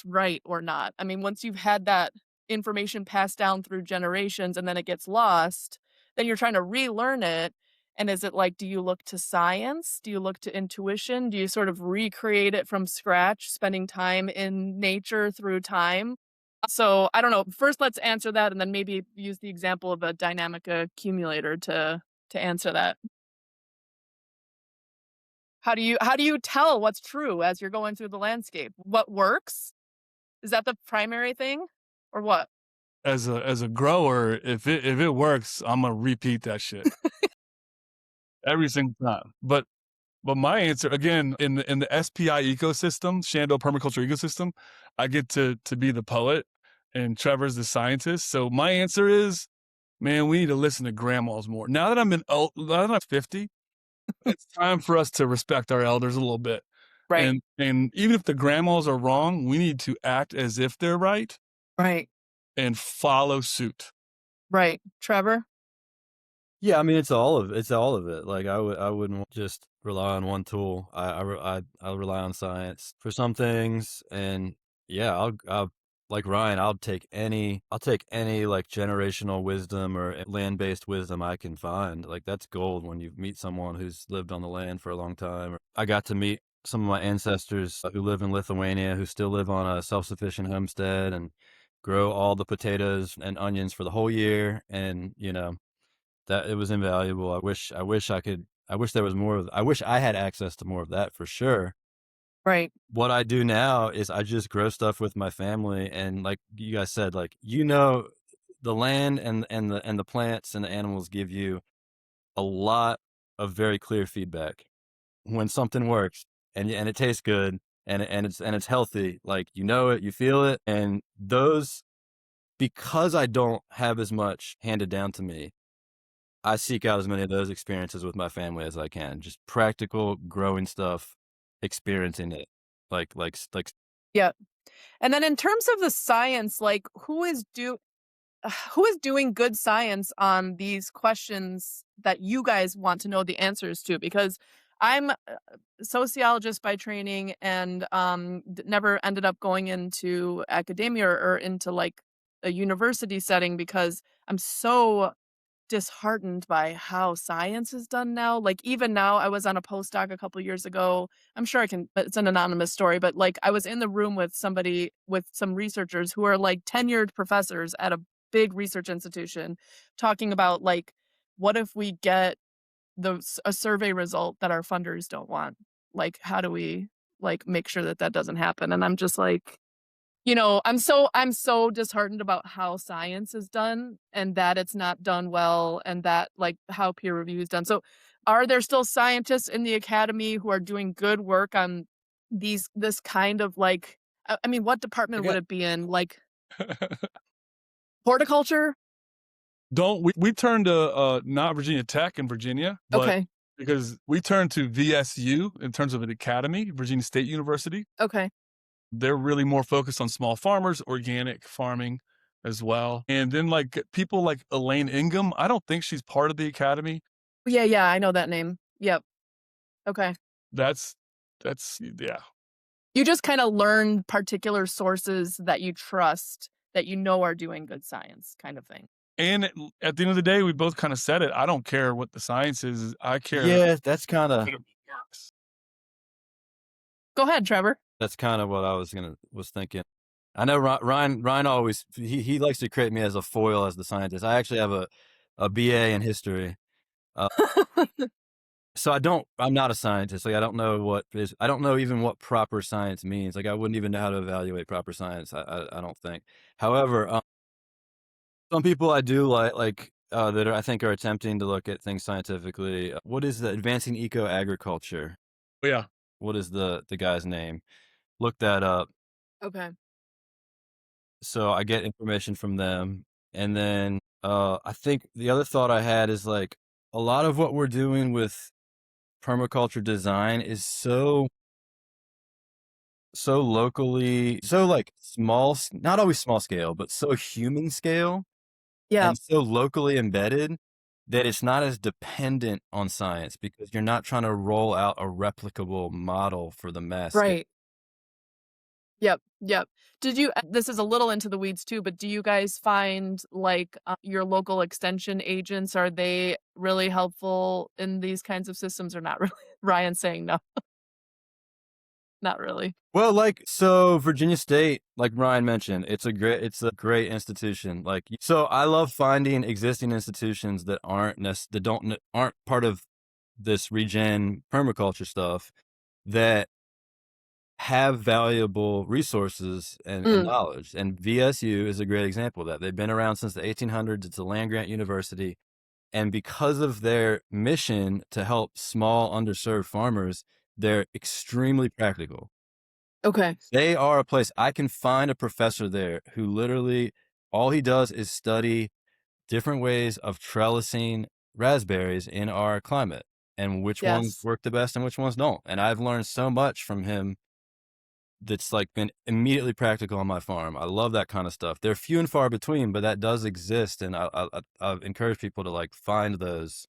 right or not? I mean, once you've had that information passed down through generations and then it gets lost, then you're trying to relearn it. And is it like, do you look to science? Do you look to intuition? Do you sort of recreate it from scratch, spending time in nature through time? So I don't know. First, let's answer that, and then maybe use the example of a dynamic accumulator to answer that. How do you tell what's true as you're going through the landscape? What works? Is that the primary thing, or what? As a grower, if it works, I'm gonna repeat that shit every single time. But my answer again in the SPI ecosystem, Shenandoah Permaculture Ecosystem, I get to be the poet and Trevor's the scientist. So my answer is, man, we need to listen to grandmas more. Now that I'm 50, it's time for us to respect our elders a little bit. Right. And even if the grandmas are wrong, we need to act as if they're right Right. and follow suit. Right. Trevor? Yeah, I mean, it's all of it. Like I wouldn't just rely on one tool. I'll rely on science for some things, and yeah, I'll like Ryan. I'll take any like generational wisdom or land-based wisdom I can find. Like that's gold when you meet someone who's lived on the land for a long time. I got to meet some of my ancestors who live in Lithuania who still live on a self-sufficient homestead and grow all the potatoes and onions for the whole year, and that it was invaluable. I wish there was more of I wish I had access to more of that for sure. Right. What I do now is I just grow stuff with my family, and like you guys said, like the land and the plants and the animals give you a lot of very clear feedback. When something works and it tastes good and it's healthy, like it, you feel it, and those because I don't have as much handed down to me, I seek out as many of those experiences with my family as I can. Just practical growing stuff, experiencing it. Like Yeah. And then in terms of the science, like who is doing good science on these questions that you guys want to know the answers to? Because I'm a sociologist by training and never ended up going into academia or into like a university setting because I'm so disheartened by how science is done now. Like even now, I was on a postdoc a couple years ago. I'm sure I can. It's an anonymous story, but like I was in the room with somebody with some researchers who are like tenured professors at a big research institution, talking about like, what if we get a survey result that our funders don't want? Like, how do we like make sure that that doesn't happen? And I'm just like, I'm so disheartened about how science is done and that it's not done well and that like how peer review is done. So are there still scientists in the academy who are doing good work on this kind of like I mean, what department would Again, it be in? Like horticulture? don't we turned to not Virginia Tech in Virginia, but Okay. because we turned to VSU in terms of an academy, Virginia State University. Okay. They're really more focused on small farmers, organic farming as well. And then like people like Elaine Ingham, I don't think she's part of the academy. Yeah, yeah, I know that name. Yep. Okay. That's yeah. You just kind of learn particular sources that you trust that you know are doing good science kind of thing. And at the end of the day, we both kind of said it. I don't care what the science is. I care yeah, that's kind of that it works. Go ahead, Trevor. what I was thinking. I know Ryan always he likes to create me as a foil as the scientist. I actually have a BA in history. Uh, so I'm not a scientist. Like I don't know even what proper science means. Like I wouldn't even know how to evaluate proper science. I don't think. However, some people I do that I think are attempting to look at things scientifically. What is the advancing eco agriculture? But yeah. What is the guy's name? Look that up. Okay. So I get information from them, and then I think the other thought I had is like a lot of what we're doing with permaculture design is so locally, so like not always small scale, but so human scale Yeah. and so locally embedded that it's not as dependent on science because you're not trying to roll out a replicable model for the mass scale. Right. Yep. Yep. Did you, this is a little into the weeds too, but do you guys find like your local extension agents, are they really helpful in these kinds of systems or not really? Ryan saying no. Not really. Well, like, so Virginia State, like Ryan mentioned, it's a great institution. Like, so I love finding existing institutions that aren't part of this regen permaculture stuff that have valuable resources and Mm, knowledge. And VSU is a great example of that. They've been around since the 1800s. It's a land grant university. And because of their mission to help small, underserved farmers, they're extremely practical. okay. They are a place I can find a professor there who literally all he does is study different ways of trellising raspberries in our climate and which ones Yes. work the best and which ones don't. And I've learned so much from him that's like been immediately practical on my farm. I love that kind of stuff. They're few and far between, but that does exist, and I've encouraged people to like find those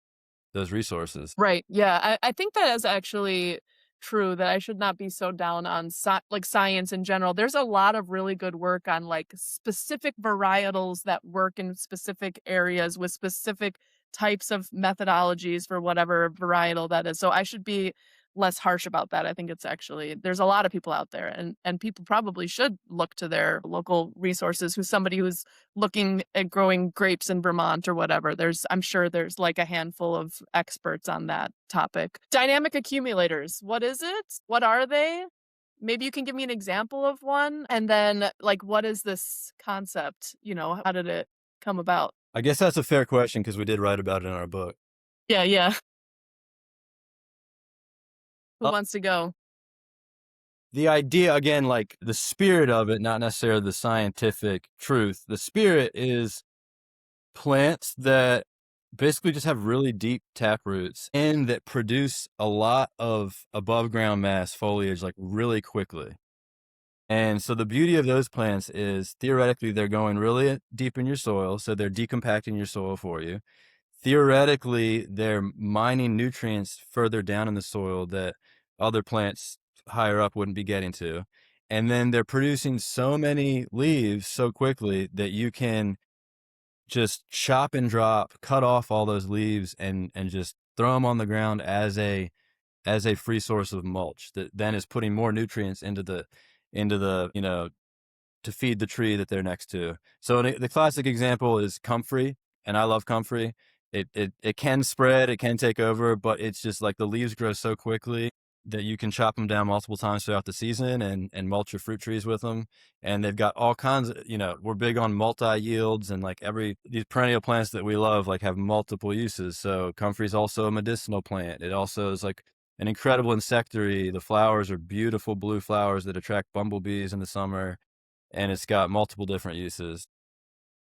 resources. Right. Yeah. I think that is actually true that I should not be so down on like science in general. There's a lot of really good work on like specific varietals that work in specific areas with specific types of methodologies for whatever varietal that is. So I should be less harsh about that. I think it's actually there's a lot of people out there and people probably should look to their local resources who's somebody who's looking at growing grapes in Vermont or whatever. I'm sure there's like a handful of experts on that topic. Dynamic accumulators. What is it? What are they? Maybe you can give me an example of one. And then, like, what is this concept? How did it come about? I guess that's a fair question because we did write about it in our book. Yeah, yeah. Who Uh, wants to go? the idea, again, like the spirit of it, not necessarily the scientific truth. The spirit is plants that basically just have really deep tap roots and that produce a lot of above ground mass foliage like really quickly. And so the beauty of those plants is theoretically they're going really deep in your soil, so they're decompacting your soil for you. Theoretically, they're mining nutrients further down in the soil that other plants higher up wouldn't be getting to. And then they're producing so many leaves so quickly that you can just chop and drop, cut off all those leaves and just throw them on the ground as a free source of mulch that then is putting more nutrients into the to feed the tree that they're next to. So the classic example is comfrey, and I love comfrey. It can spread, it can take over, but it's just like the leaves grow so quickly that you can chop them down multiple times throughout the season and mulch your fruit trees with them. And they've got all kinds of, we're big on multi yields, and like these perennial plants that we love like have multiple uses. So comfrey is also a medicinal plant. It also is like an incredible insectary. The flowers are beautiful blue flowers that attract bumblebees in the summer, and it's got multiple different uses.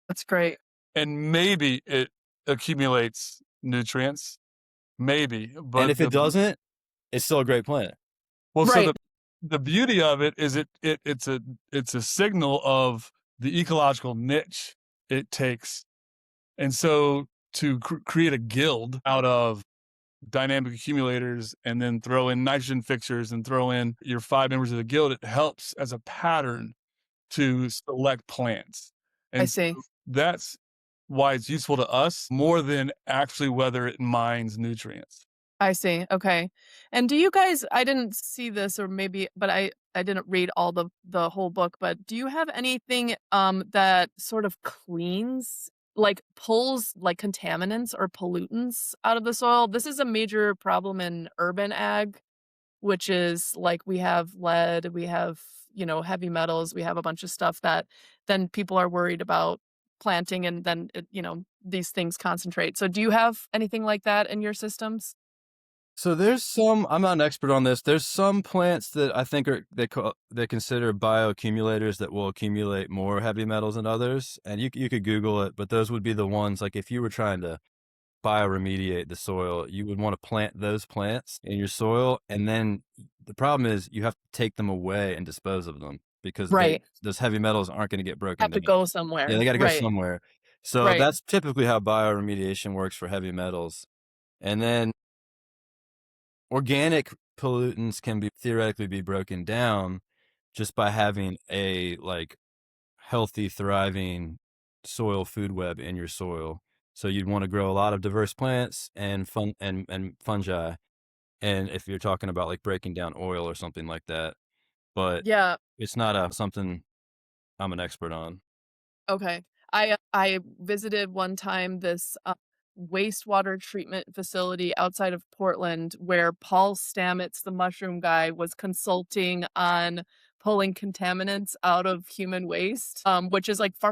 That's great. And maybe it accumulates nutrients, maybe, And but if it doesn't, it's still a great plant. so Right. the beauty of it is it's a signal of the ecological niche it takes. And so to create a guild out of dynamic accumulators and then throw in nitrogen fixers and throw in your 5 members of the guild, it helps as a pattern to select plants. I And so see. that's why it's useful to us more than actually whether it mines nutrients. I see. Okay. And do you guys I didn't see this or maybe but I didn't read all the whole book, but do you have anything that sort of cleans like pulls like contaminants or pollutants out of the soil? This is a major problem in urban ag, which is like we have lead, we have, heavy metals, we have a bunch of stuff that then people are worried about planting and then these things concentrate. So do you have anything like that in your systems? So I'm not an expert on this. There's some plants that I think they consider bioaccumulators that will accumulate more heavy metals than others. And you could Google it, but those would be the ones like if you were trying to bioremediate the soil, you would want to plant those plants in your soil. And then the problem is you have to take them away and dispose of them because Right. those heavy metals aren't going to get broken Have to down. go Yeah, somewhere. they got to go Right. somewhere. So Right. that's typically how bioremediation works for heavy metals. And then organic pollutants can be theoretically be broken down just by having a like healthy, thriving soil food web in your soil. So you'd want to grow a lot of diverse plants and fungi. and if you're talking about like breaking down oil or something like that, but Yeah. it's not something I'm an expert on. Okay. I visited one time this, wastewater treatment facility outside of Portland where Paul Stamets, the mushroom guy, was consulting on pulling contaminants out of human waste, which is like a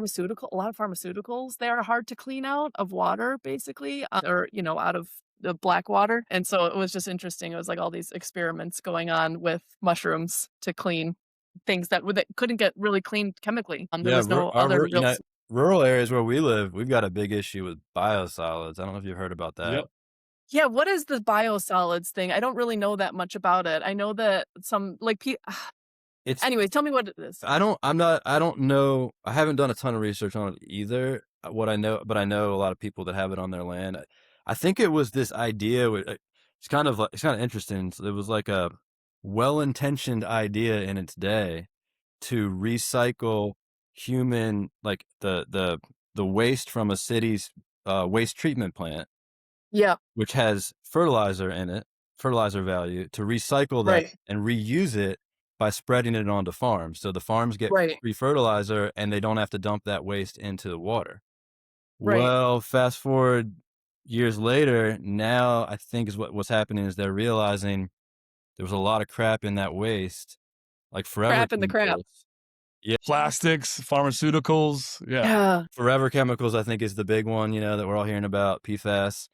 lot of pharmaceuticals. They are hard to clean out of water, basically, or, out of the black water. And so it was just interesting. It was like all these experiments going on with mushrooms to clean things that couldn't get really cleaned chemically. There Yeah, was no other real rural areas where we live, we've got a big issue with biosolids. I don't know if you've heard about that. Yep. Yeah, what is the biosolids thing? I don't really know that much about it. I know that some like It's anyways, tell me what it is. I don't know. I haven't done a ton of research on it either. What I know, but I know a lot of people that have it on their land. I think it was this idea. It's kind of interesting. So it was like a well-intentioned idea in its day to recycle human, like the waste from a city's waste treatment plant, Yeah, which has fertilizer in it, fertilizer value, to recycle that right, and reuse it by spreading it onto farms. So the farms get right, free fertilizer and they don't have to dump that waste into the water. right. Well, fast forward years later, now I think is what's happening is they're realizing there was a lot of crap in that waste, like forever Crap in the crap. chemicals. Yeah, Plastics, pharmaceuticals. Yeah. Yeah, forever chemicals I think is the big one, that we're all hearing about, PFAS.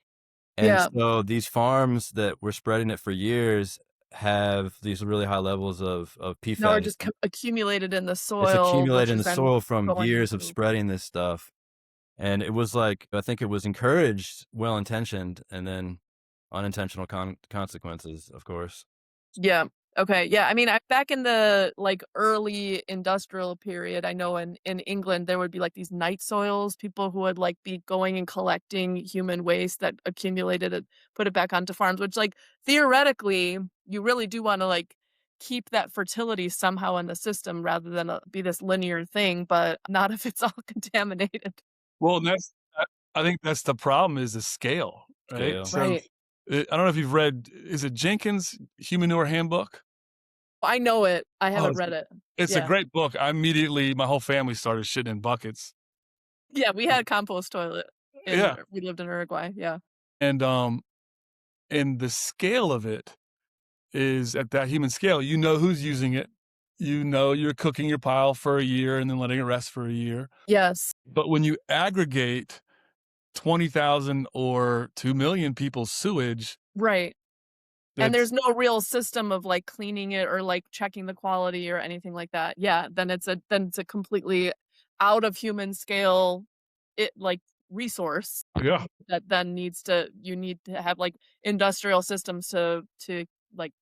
And yeah. so these farms that were spreading it for years have these really high levels of Now we're PFAS. just accumulated in the It's soil, accumulated which in is the then soil from going years of into spreading this stuff. And it was like, I think it was encouraged, well intentioned, and then unintentional consequences, of course. yeah. Okay. Yeah. I mean, back in the like early industrial period, I know in England there would be like these night soils, people who would like be going and collecting human waste that accumulated and put it back onto farms, which like theoretically you really do want to like keep that fertility somehow in the system rather than be this linear thing, but not if it's all contaminated. Well, and I think that's the problem is the scale, right? Scale. So Right. I don't know if you've read, is it Jenkins' Human Manure Handbook? I know it. I Oh, haven't read it. it's a Yeah. great book. My whole family started shitting in buckets. Yeah. We had a compost toilet Yeah. we lived in Uruguay. Yeah. And and the scale of it is at that human scale. You know who's using it. You know you're cooking your pile for a year and then letting it rest for a year. Yes. But when you aggregate 20,000 or 2 million people's sewage, Right. And that's there's no real system of, like, cleaning it or, like, checking the quality or anything like that. Yeah, then it's a completely out of human scale, like, resource yeah. that then you need to have, like, industrial systems to, like,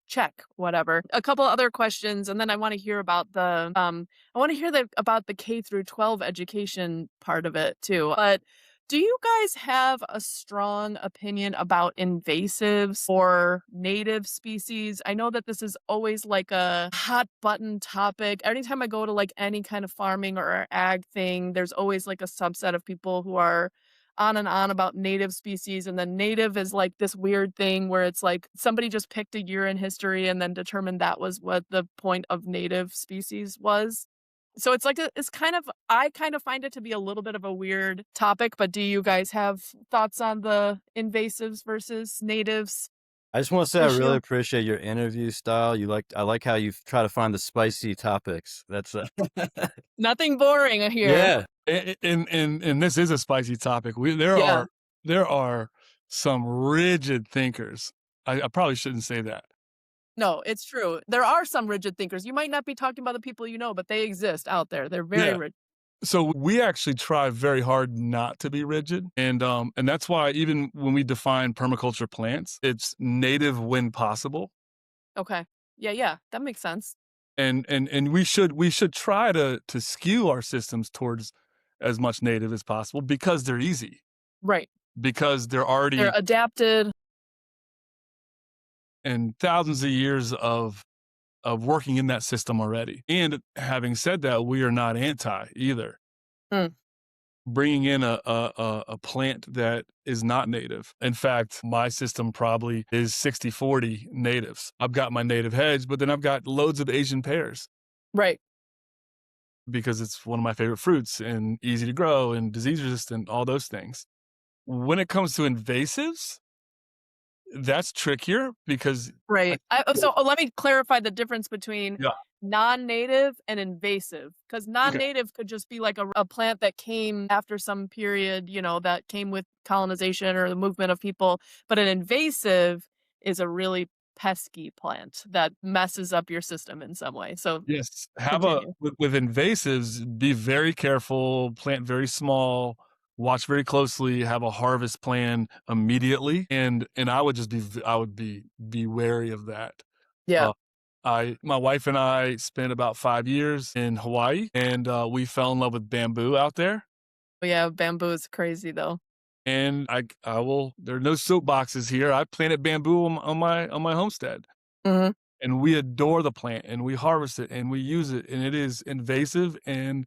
check whatever. A couple other questions, and then I wanna hear about I wanna hear about the K through 12 education part of it too. But do you guys have a strong opinion about invasives or native species? I know that this is always like a hot button topic. Anytime I go to like any kind of farming or ag thing, there's always like a subset of people who are on and on about native species. And then native is like this weird thing where it's like somebody just picked a year in history and then determined that was what the point of native species was. So it's like it's kind of I kind of find it to be a little bit of a weird topic, but do you guys have thoughts on the invasives versus natives I just want to say I really issue? appreciate your interview style. I like how you try to find the spicy topics. That's Nothing boring here. yeah. And this is a spicy topic. Yeah. There are some rigid thinkers. I probably shouldn't say that. No, it's true. There are some rigid thinkers. You might not be talking about the people you know, but they exist out there. They're very Yeah. rigid. So we actually try very hard not to be rigid, and that's why even when we define permaculture plants, it's native when possible, Okay. Yeah, yeah. That makes sense. and we should try to skew our systems towards as much native as possible because they're easy, Right. because they're They're already adapted. in thousands of years of working in that system already. And having said that, we are not anti either. Mm. bringing in a plant that is not native. In fact, my system probably is 60-40 natives. I've got my native hedge, but then I've got loads of Asian pears Right. because it's one of my favorite fruits and easy to grow and disease resistant, all those things. When it comes to invasives, that's trickier because I Right. feel Let me clarify the difference between yeah, non-native and invasive, because okay. non-native could just be like a plant that came after some period, that came with colonization or the movement of people. But an invasive is a really pesky plant that messes up your system in some way. So Yes, have a continue. with invasives, be very careful, plant very small, watch very closely, have a harvest plan immediately, and I would just I would be wary of that. Yeah. Uh, my wife and I spent about 5 years in Hawaii, and, we fell in love with bamboo out there, But yeah, bamboo is crazy though. and I will there are no soapboxes here, I planted bamboo on my homestead. Hmm. And we adore the plant and we harvest it and we use it and it is invasive and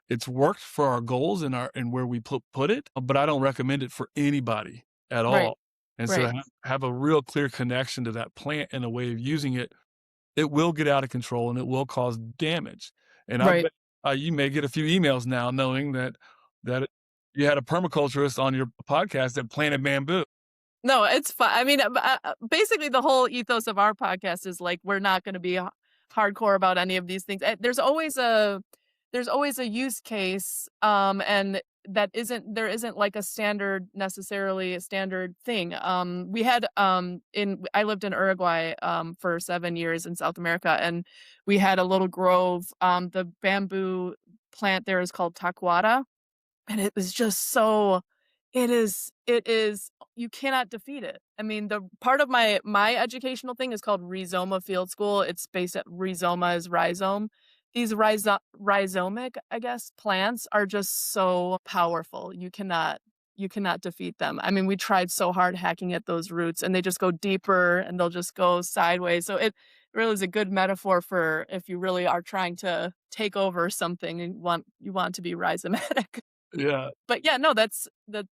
it's worked for our goals and our and where we put it, but I don't recommend it for anybody at Right. all. And so Right. have a real clear connection to that plant and a way of using it. It will get out of control and it will cause damage. And I Right. bet you may get a few emails now knowing that you had a permaculturist on your podcast that planted bamboo. No, it's fine. I mean, basically, the whole ethos of our podcast is like we're not going to be hardcore about any of these things. There's always a use case, and there isn't like a standard necessarily a standard thing. We had in I lived in Uruguay for 7 years in South America, and we had a little grove. The bamboo plant there is called taquara, and it was just so it is you cannot defeat it. I mean, the part of my educational thing is called Rhizoma Field School. It's based at rhizoma is rhizome. These rhizomic, I guess, plants are just so powerful. You cannot defeat them. I mean, we tried so hard hacking at those roots and they just go deeper and they'll just go sideways. So it really is a good metaphor for if you really are trying to take over something and you want to be rhizomatic. Yeah. But yeah, no,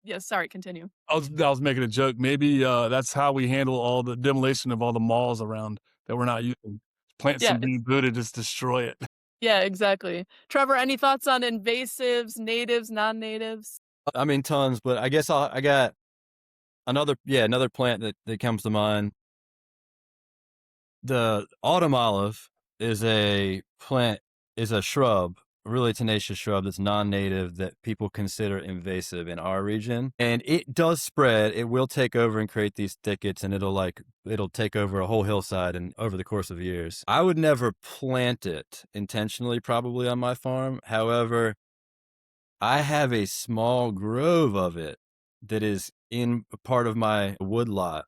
yeah, sorry, continue. I was making a joke. Maybe, that's how we handle all the demolition of all the malls around that we're not using. Plant Yeah, some bamboo to just destroy it. yeah, exactly. Trevor, any thoughts on invasives, natives, non-natives? I mean, tons, but I guess I got another plant that comes to mind. The autumn olive is a plant, is a shrub, a really tenacious shrub that's non-native that people consider invasive in our region. And it does spread. It will take over and create these thickets and it'll take over a whole hillside and over the course of years. I would never plant it intentionally probably on my farm. However, I have a small grove of it that is in a part of my wood lot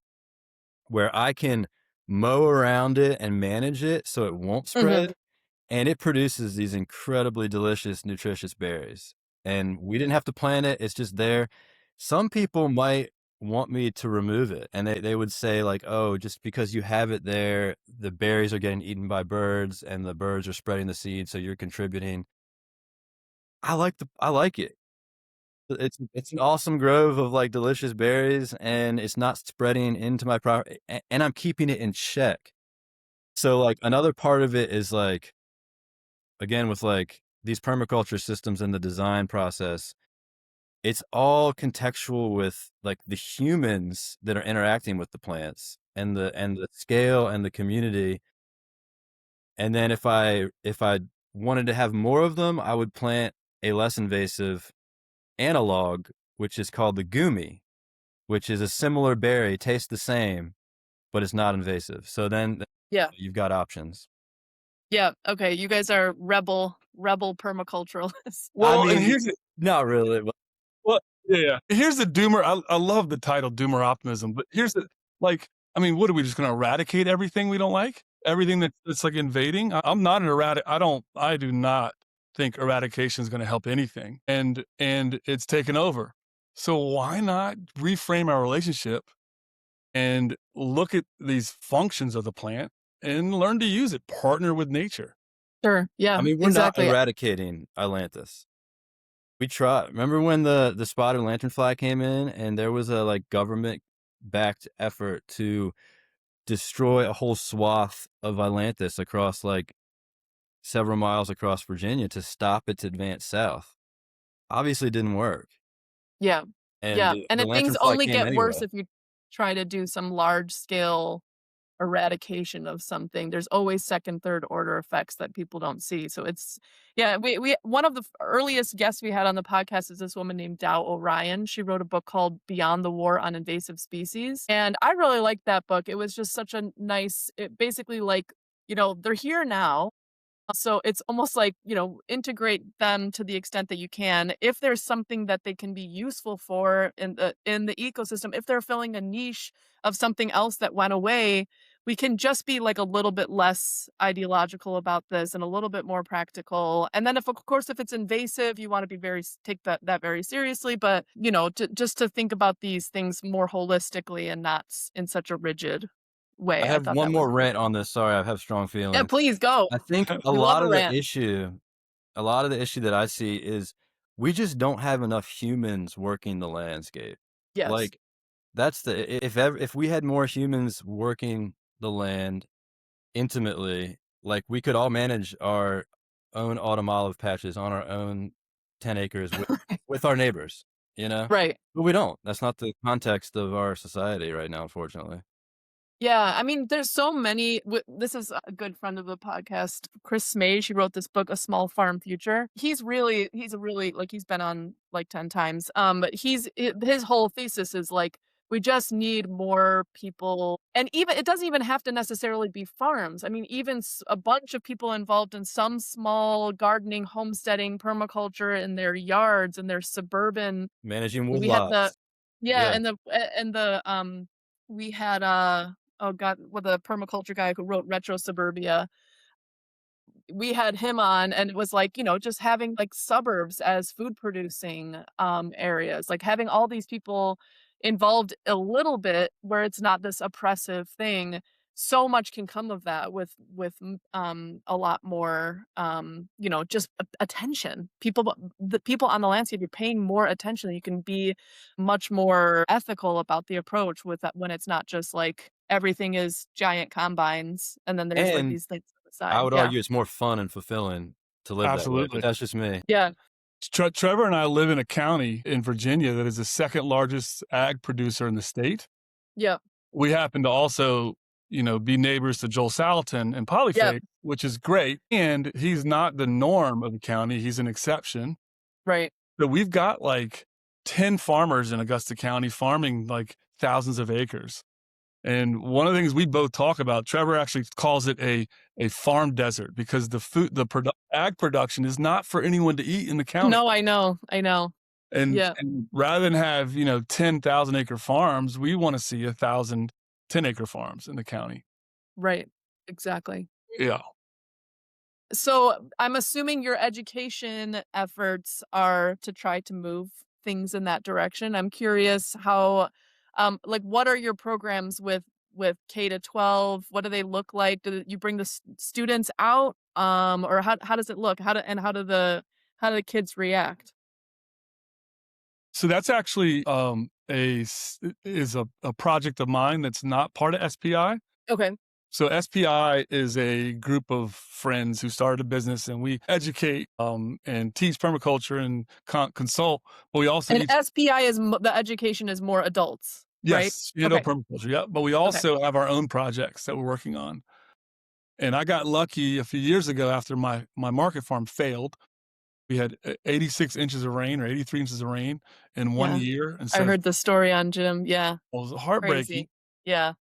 where I can mow around it and manage it so it won't Mhm. spread. And it produces these incredibly delicious, nutritious berries. And we didn't have to plant it, it's just there. Some people might want me to remove it. And they would say, like, oh, just because you have it there, the berries are getting eaten by birds and the birds are spreading the seed, so you're contributing. I like it. It's an awesome grove of, like, delicious berries, and it's not spreading into my property, and I'm keeping it in check. So, like, another part of it is, like, again, with, like, these permaculture systems and the design process, it's all contextual with, like, the humans that are interacting with the plants and the scale and the community, and then if I wanted to have more of them, I would plant a less invasive analog, which is called the gumi, which is a similar berry, tastes the same, but it's not invasive. So then Yeah. you've got options. Yeah, okay, you guys are rebel permaculturalists. I Well, and mean, here's the not really, but well, yeah, yeah. Here's the doomer. I love the title Doomer Optimism, but here's the like, I mean, what are we just gonna eradicate everything we don't like? Everything that's like invading? I'm not an I do not think eradication is gonna help anything. And it's taken over. So why not reframe our relationship and look at these functions of the plant and learn to use it, partner with nature. Sure, I yeah, mean, we're not exactly. eradicating Atlantis. We try. Remember when the spotted lanternfly came in and there was a, like, government-backed effort to destroy a whole swath of Atlantis across, like, several miles across Virginia to stop its advance south? Obviously, it didn't work, Yeah. and Yeah, and the then things lanternfly only came get worse anyway. if you try to do some large scale eradication of something. There's always second, third order effects that people don't see. So it's yeah, we one of the earliest guests we had on the podcast is this woman named Dow Orion. She wrote a book called Beyond the War on Invasive Species. And I really liked that book. It was just such a nice, it basically like, they're here now. So it's almost like, integrate them to the extent that you can. If there's something that they can be useful for in the ecosystem, if they're filling a niche of something else that went away, we can just be like a little bit less ideological about this and a little bit more practical. And then if of course if it's invasive, you want to be take that very seriously, but just to think about these things more holistically and not in such a rigid I way. I have thought one that was more rant on this, sorry, I have strong yeah, feelings. please go. I think We love a rant. a lot of the issue that I see is we just don't have enough humans working the landscape. Yes. Like, that's the if we had more humans working the land intimately, like, we could all manage our own autumn olive patches on our own 10 acres with our neighbors, you know? Right. But we don't. That's not the context of our society right now, unfortunately. Yeah, I mean, there's so many this is a good friend of the podcast, Chris May, she wrote this book, A Small Farm Future. He's a really like, he's been on, like, 10 times, but his whole thesis is, like, we just need more people and even it doesn't even have to necessarily be farms. I mean, even a bunch of people involved in some small gardening, homesteading, permaculture in their yards and their suburban Managing we had the woodlots. yeah, Yeah. we had, oh god, well, the permaculture guy who wrote Retro Suburbia, we had him on and it was like, just having like suburbs as food producing areas, like having all these people involved a little bit where it's not this oppressive thing. So much can come of that with a lot more just attention. The people on the landscape, you're paying more attention. You can be much more ethical about the approach with that when it's not just like everything is giant combines and then there's like And these things on the I side. would Yeah. argue it's more fun and fulfilling to live that way, but Absolutely. that's just me. Yeah. Trevor and I live in a county in Virginia that is the second largest ag producer in the state. Yeah. We happen to also, be neighbors to Joel Salatin and Yeah. Polyphate, which is great. And he's not the norm of the county. He's an exception. Right. So we've got like 10 farmers in Augusta County farming like thousands of acres. And one of the things we both talk about, Trevor actually calls it a farm desert because ag production is not for anyone to eat in the county. No, I know. I know. And Yeah. rather than have, 10,000 acre farms, we want to see 1,000 10-acre farms in the county. Right. Exactly. Yeah. So I'm assuming your education efforts are to try to move things in that direction. I'm curious how, like, what are your programs with K to 12? What do they look like? Do you bring the students out, or how does it look? How do the kids react? So that's actually a project of mine that's not part of SPI. Okay. So SPI is a group of friends who started a business, and we educate and teach permaculture and consult. But we also And SPI is the education is more adults, right? yes, Okay. permaculture. Yeah, but we Okay. also have our own projects that we're working on. And I got lucky a few years ago after my market farm failed. We had 86 inches of rain or 83 inches of rain in 1 Yeah. year I instead of heard the story on Jim. Yeah. well, it was heartbreaking. Crazy. Yeah.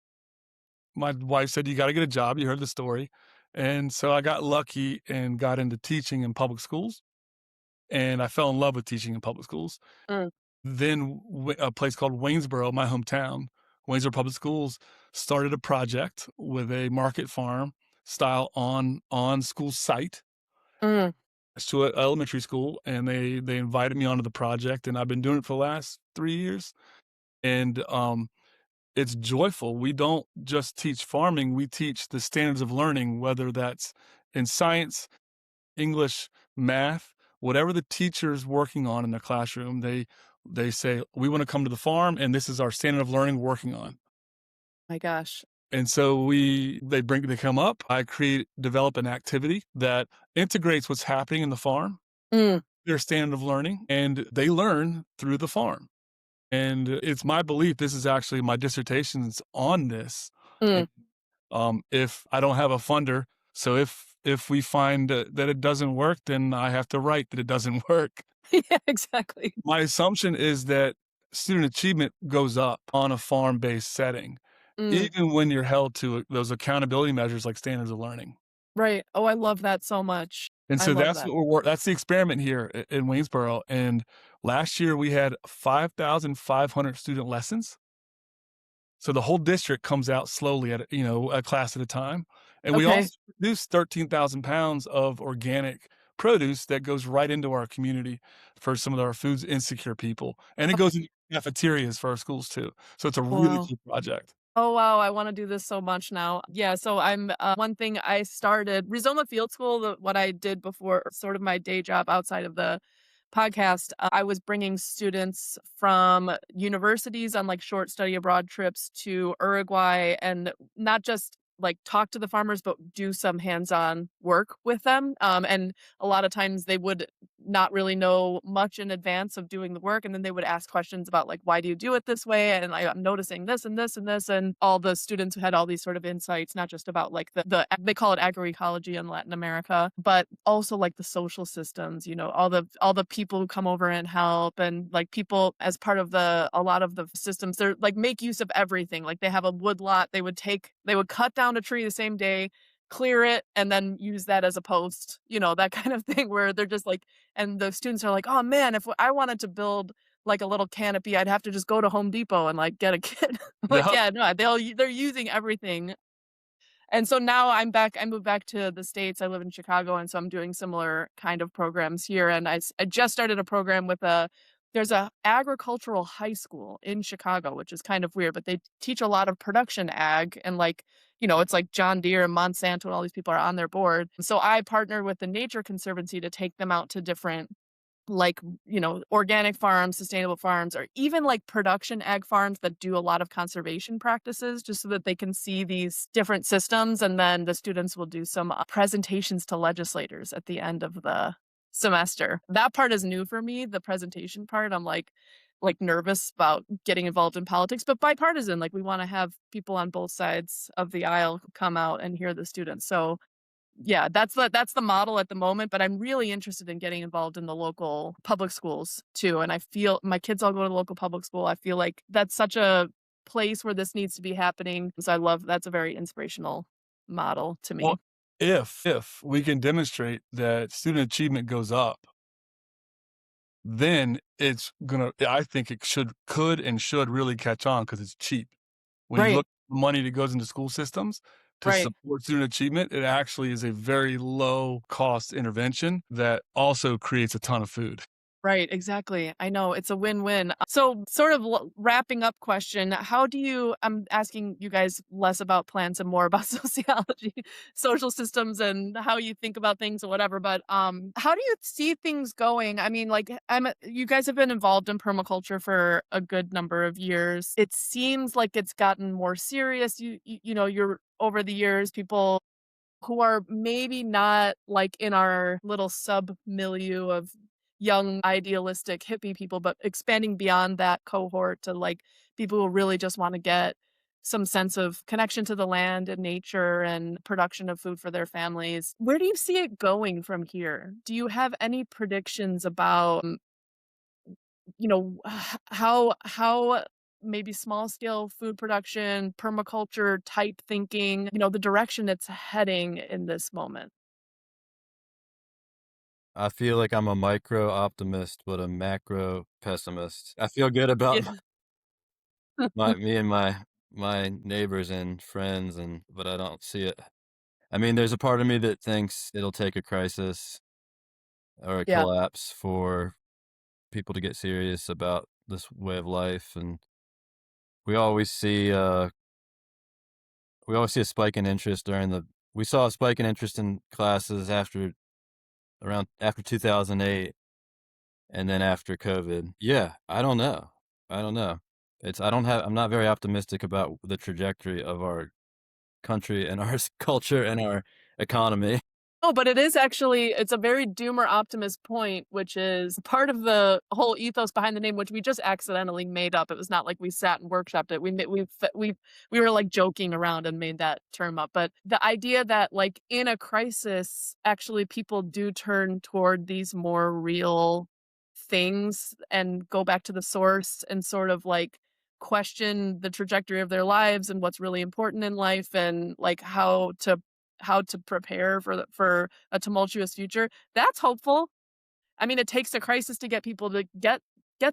My wife said, "You got to get a job." You heard the story. And so I got lucky and got into teaching in public schools. And I fell in love with teaching in public schools. Mm. Then a place called Waynesboro, my hometown, Waynesboro Public Schools, started a project with a market farm style on school site Mm. to an elementary school, and they invited me onto the project, and I've been doing it for the last 3 years. And it's joyful. We don't just teach farming, we teach the standards of learning, whether that's in science, English, math, whatever the teacher's working on in the classroom, they say, we want to come to the farm and this is our standard of learning working on. My gosh. And so they come up, I develop an activity that integrates what's happening in the farm, Mm, their standard of learning, and they learn through the farm. And it's my belief, this is actually my dissertation's on this. mm. And, if I don't have a funder, so if we find that it doesn't work, then I have to write that it doesn't work. Yeah, exactly. My assumption is that student achievement goes up on a farm-based setting, Mm, even when you're held to those accountability measures like standards of learning. right. Oh, I love that so much. And I so love that's that. what that's the experiment here in Waynesboro. And last year we had 5,500 student lessons. So the whole district comes out slowly at a class at a time. And we Okay. also produce 13,000 pounds of organic produce that goes right into our community for some of our foods insecure people. And it goes in cafeterias for our schools too. So it's a Oh, really wow. cool project. Oh, wow, I wanna do this so much now. Yeah, so I'm one thing I started Rizoma Field School, what I did before sort of my day job outside of the podcast, I was bringing students from universities on, like, short study abroad trips to Uruguay and not just, like, talk to the farmers, but do some hands-on work with them, and a lot of times they would not really know much in advance of doing the work, and then they would ask questions about, like, "Why do you do it this way?" And I'm noticing this and this and this, and all the students had all these sort of insights, not just about, like, they call it agroecology in Latin America, but also, like, the social systems, all the people who come over and help, and, like, people as part of a lot of the systems, they're like, make use of everything, like, they have a wood lot, they would cut down a tree the same day, clear it, and then use that as a post, that kind of thing where they're just like, and the students are like, "Oh, man, if I wanted to build, like, a little canopy, I'd have to just go to Home Depot and, like, get a kit." I'm like, Yep. "Yeah, no, they're using everything." And so now I moved back to the States, I live in Chicago, and so I'm doing similar kind of programs here, and I just started a program with there's a agricultural high school in Chicago, which is kind of weird, but they teach a lot of production ag and, like, it's like John Deere and Monsanto and all these people are on their board. So I partnered with the Nature Conservancy to take them out to different, like, organic farms, sustainable farms, or even like production ag farms that do a lot of conservation practices just so that they can see these different systems. And then the students will do some presentations to legislators at the end of the semester. That part is new for me, the presentation part. I'm like nervous about getting involved in politics, but bipartisan, like we want to have people on both sides of the aisle come out and hear the students. So yeah, that's the model at the moment, but I'm really interested in getting involved in the local public schools too, and I feel my kids all go to the local public school. I feel like that's such a place where this needs to be happening, so that's a very inspirational model to Well, me. if we can demonstrate that student achievement goes up, then I think it could and should really catch on because it's cheap. When you Right, look at the money that goes into school systems to right. support student achievement, it actually is a very low cost intervention that also creates a ton of food. Right, exactly. I know, it's a win-win. So, sort of wrapping up question, I'm asking you guys less about plants and more about sociology, social systems, and how you think about things or whatever, but, how do you see things going? I mean, like, you guys have been involved in permaculture for a good number of years. It seems like it's gotten more serious. You're over the years, people who are maybe not, like, in our little sub-milieu of young, idealistic hippie people, but expanding beyond that cohort to, like, people who really just wanna get some sense of connection to the land and nature and production of food for their families. Where do you see it going from here? Do you have any predictions about, how maybe small scale food production, permaculture type thinking, the direction it's heading in this moment? I feel like I'm a micro optimist, but a macro pessimist. I feel good about Yeah. my me and my neighbors and friends, but I don't see it. I mean, there's a part of me that thinks it'll take a crisis or a Yeah. collapse for people to get serious about this way of life, and we always see uh we always see a spike in interest we saw a spike in interest in classes after around after 2008 and then after COVID. Yeah, I don't know. I don't know. I'm not very optimistic about the trajectory of our country and our culture and our economy. Oh, but it is actually it's a very doomer optimist point, which is part of the whole ethos behind the name, which we just accidentally made up. It was not like we sat and workshopped it. We were like joking around and made that term up. But the idea that like in a crisis, actually people do turn toward these more real things and go back to the source and sort of like question the trajectory of their lives and what's really important in life and like how to prepare for a tumultuous future. That's hopeful. I mean, it takes a crisis to get people to get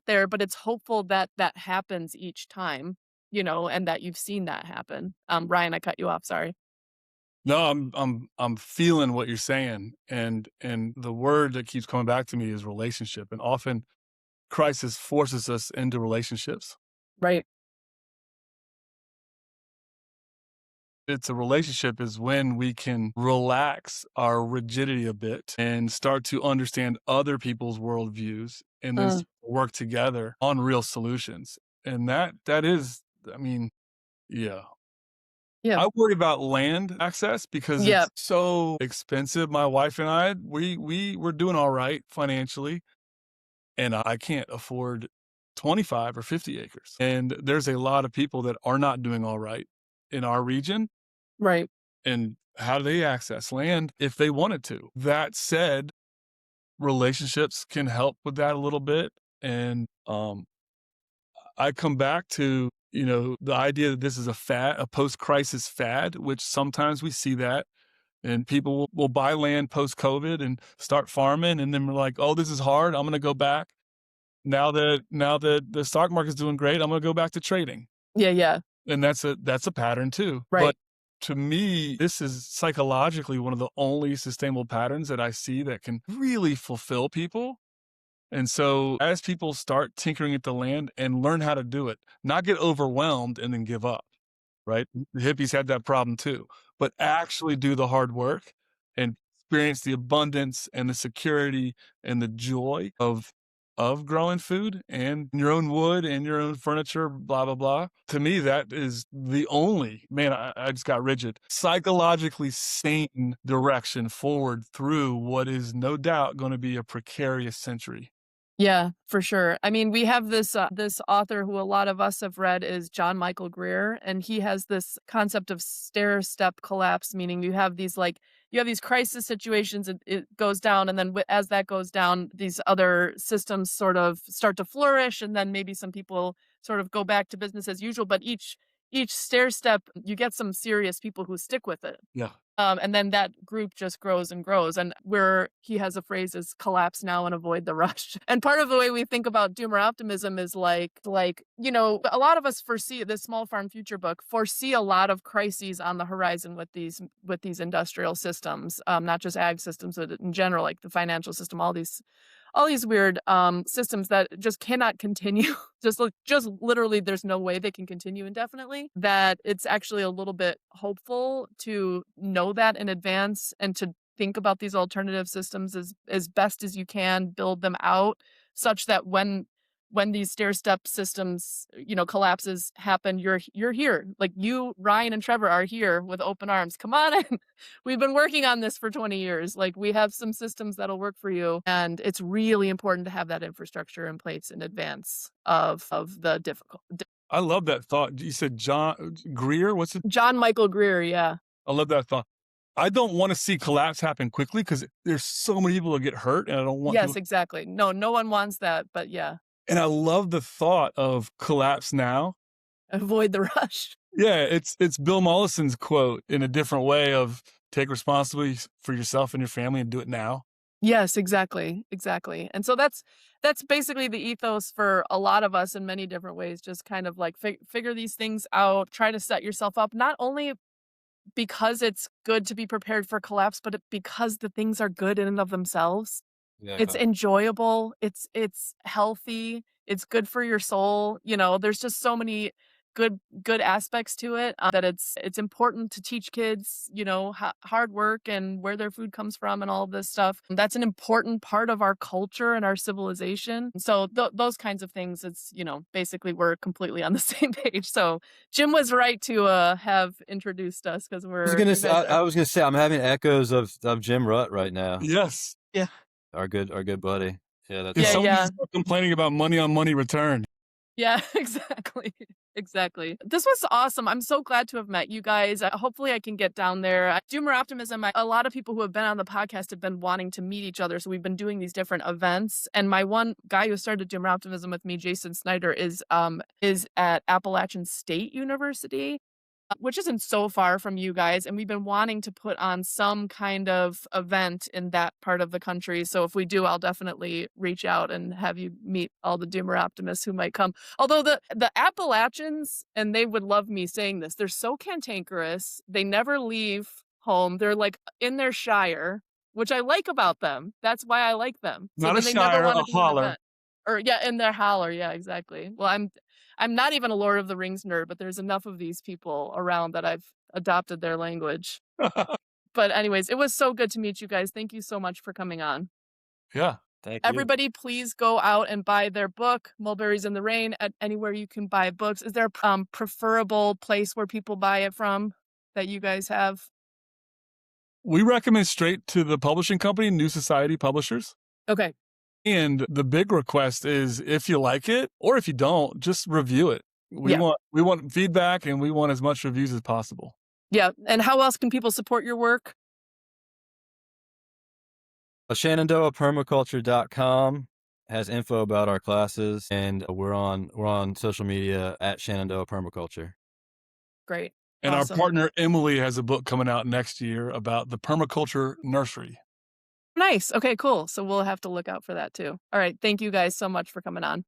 there, but it's hopeful that that happens each time, and that you've seen that happen. Ryan, I cut you off. Sorry. No, I'm feeling what you're saying, and the word that keeps coming back to me is relationship, and often crisis forces us into relationships. Right. It's a relationship is when we can relax our rigidity a bit and start to understand other people's worldviews and then Mm, work together on real solutions. And that is, I mean, yeah. yeah. I worry about land access because Yeah. it's so expensive. My wife and I, we're doing all right financially, and I can't afford 25 or 50 acres. And there's a lot of people that are not doing all right in our region. Right. And how do they access land if they wanted to? That said, relationships can help with that a little bit. And I come back to, the idea that this is a fad, a post crisis fad, which sometimes we see that. And people will buy land post COVID and start farming. And then we're like, oh, this is hard. I'm going to go back. Now that the stock market's doing great, I'm going to go back to trading. Yeah. Yeah. And that's a pattern too. Right. But to me, this is psychologically one of the only sustainable patterns that I see that can really fulfill people. And so as people start tinkering at the land and learn how to do it, not get overwhelmed and then give up, right? The hippies had that problem too, but actually do the hard work and experience the abundance and the security and the joy of growing food and your own wood and your own furniture, blah, blah, blah. To me, that is the only, man, I just got rigid, psychologically sane direction forward through what is no doubt going to be a precarious century. Yeah, for sure. I mean, we have this author who a lot of us have read is John Michael Greer, and he has this concept of stair step collapse, meaning you have these crisis situations, it goes down, and then as that goes down, these other systems sort of start to flourish, and then maybe some people sort of go back to business as usual. But each stair step, you get some serious people who stick with it. Yeah. And then that group just grows and grows. And where he has a phrase is collapse now and avoid the rush. And part of the way we think about doomer optimism is a lot of us foresee this Small Farm Future book, foresee a lot of crises on the horizon with these industrial systems, not just ag systems, but in general, like the financial system, all these weird systems that just cannot continue. just literally, there's no way they can continue indefinitely. That it's actually a little bit hopeful to know that in advance and to think about these alternative systems as best as you can, build them out such that when these stair step systems, collapses happen, you're here. Like you, Ryan and Trevor are here with open arms. Come on in. We've been working on this for 20 years. Like we have some systems that'll work for you. And it's really important to have that infrastructure in place in advance of the difficult. I love that thought. You said John Greer? What's it? John Michael Greer, yeah. I love that thought. I don't want to see collapse happen quickly because there's so many people that get hurt, and I don't want Yes, to. exactly. No one wants that, but yeah. And I love the thought of collapse now. Avoid the rush. Yeah, it's Bill Mollison's quote in a different way of take responsibility for yourself and your family and do it now. Yes, exactly. Exactly. And so that's basically the ethos for a lot of us in many different ways. Just kind of like figure these things out, try to set yourself up, not only because it's good to be prepared for collapse, but because the things are good in and of themselves. It's Yeah. enjoyable, it's healthy, it's good for your soul. There's just so many good aspects to it. That it's important to teach kids, hard work and where their food comes from and all of this stuff. That's an important part of our culture and our civilization. So those kinds of things. It's basically we're completely on the same page. So Jim was right to have introduced us because I was gonna say I'm having echoes of Jim Rutt right now. Yes. Yeah. Our good buddy. Yeah, that's If Yeah, someone's yeah. complaining about money on money return. Yeah, exactly. Exactly. This was awesome. I'm so glad to have met you guys. Hopefully I can get down there. Doomer Optimism, a lot of people who have been on the podcast have been wanting to meet each other. So we've been doing these different events. And my one guy who started Doomer Optimism with me, Jason Snyder, is at Appalachian State University, which isn't so far from you guys. And we've been wanting to put on some kind of event in that part of the country. So if we do, I'll definitely reach out and have you meet all the Doomer optimists who might come. Although the Appalachians, and they would love me saying this, they're so cantankerous. They never leave home. They're like in their shire, which I like about them. That's why I like them. So Not a then they never shire, want a to do an holler. event. Or yeah, in their holler. Yeah, exactly. Well, I'm not even a Lord of the Rings nerd, but there's enough of these people around that I've adopted their language. But anyways, it was so good to meet you guys. Thank you so much for coming on. Yeah. Thank you. Everybody, please go out and buy their book, Mulberries in the Rain, at anywhere you can buy books. Is there a preferable place where people buy it from that you guys have? We recommend straight to the publishing company, New Society Publishers. Okay. And the big request is if you like it or if you don't, just review it. We want feedback and we want as much reviews as possible. Yeah. And how else can people support your work? Shenandoah has info about our classes, and we're on social media at Shenandoah Permaculture. Great. And Awesome. our partner Emily has a book coming out next year about the permaculture nursery. Nice. Okay, cool. So we'll have to look out for that too. All right. Thank you guys so much for coming on.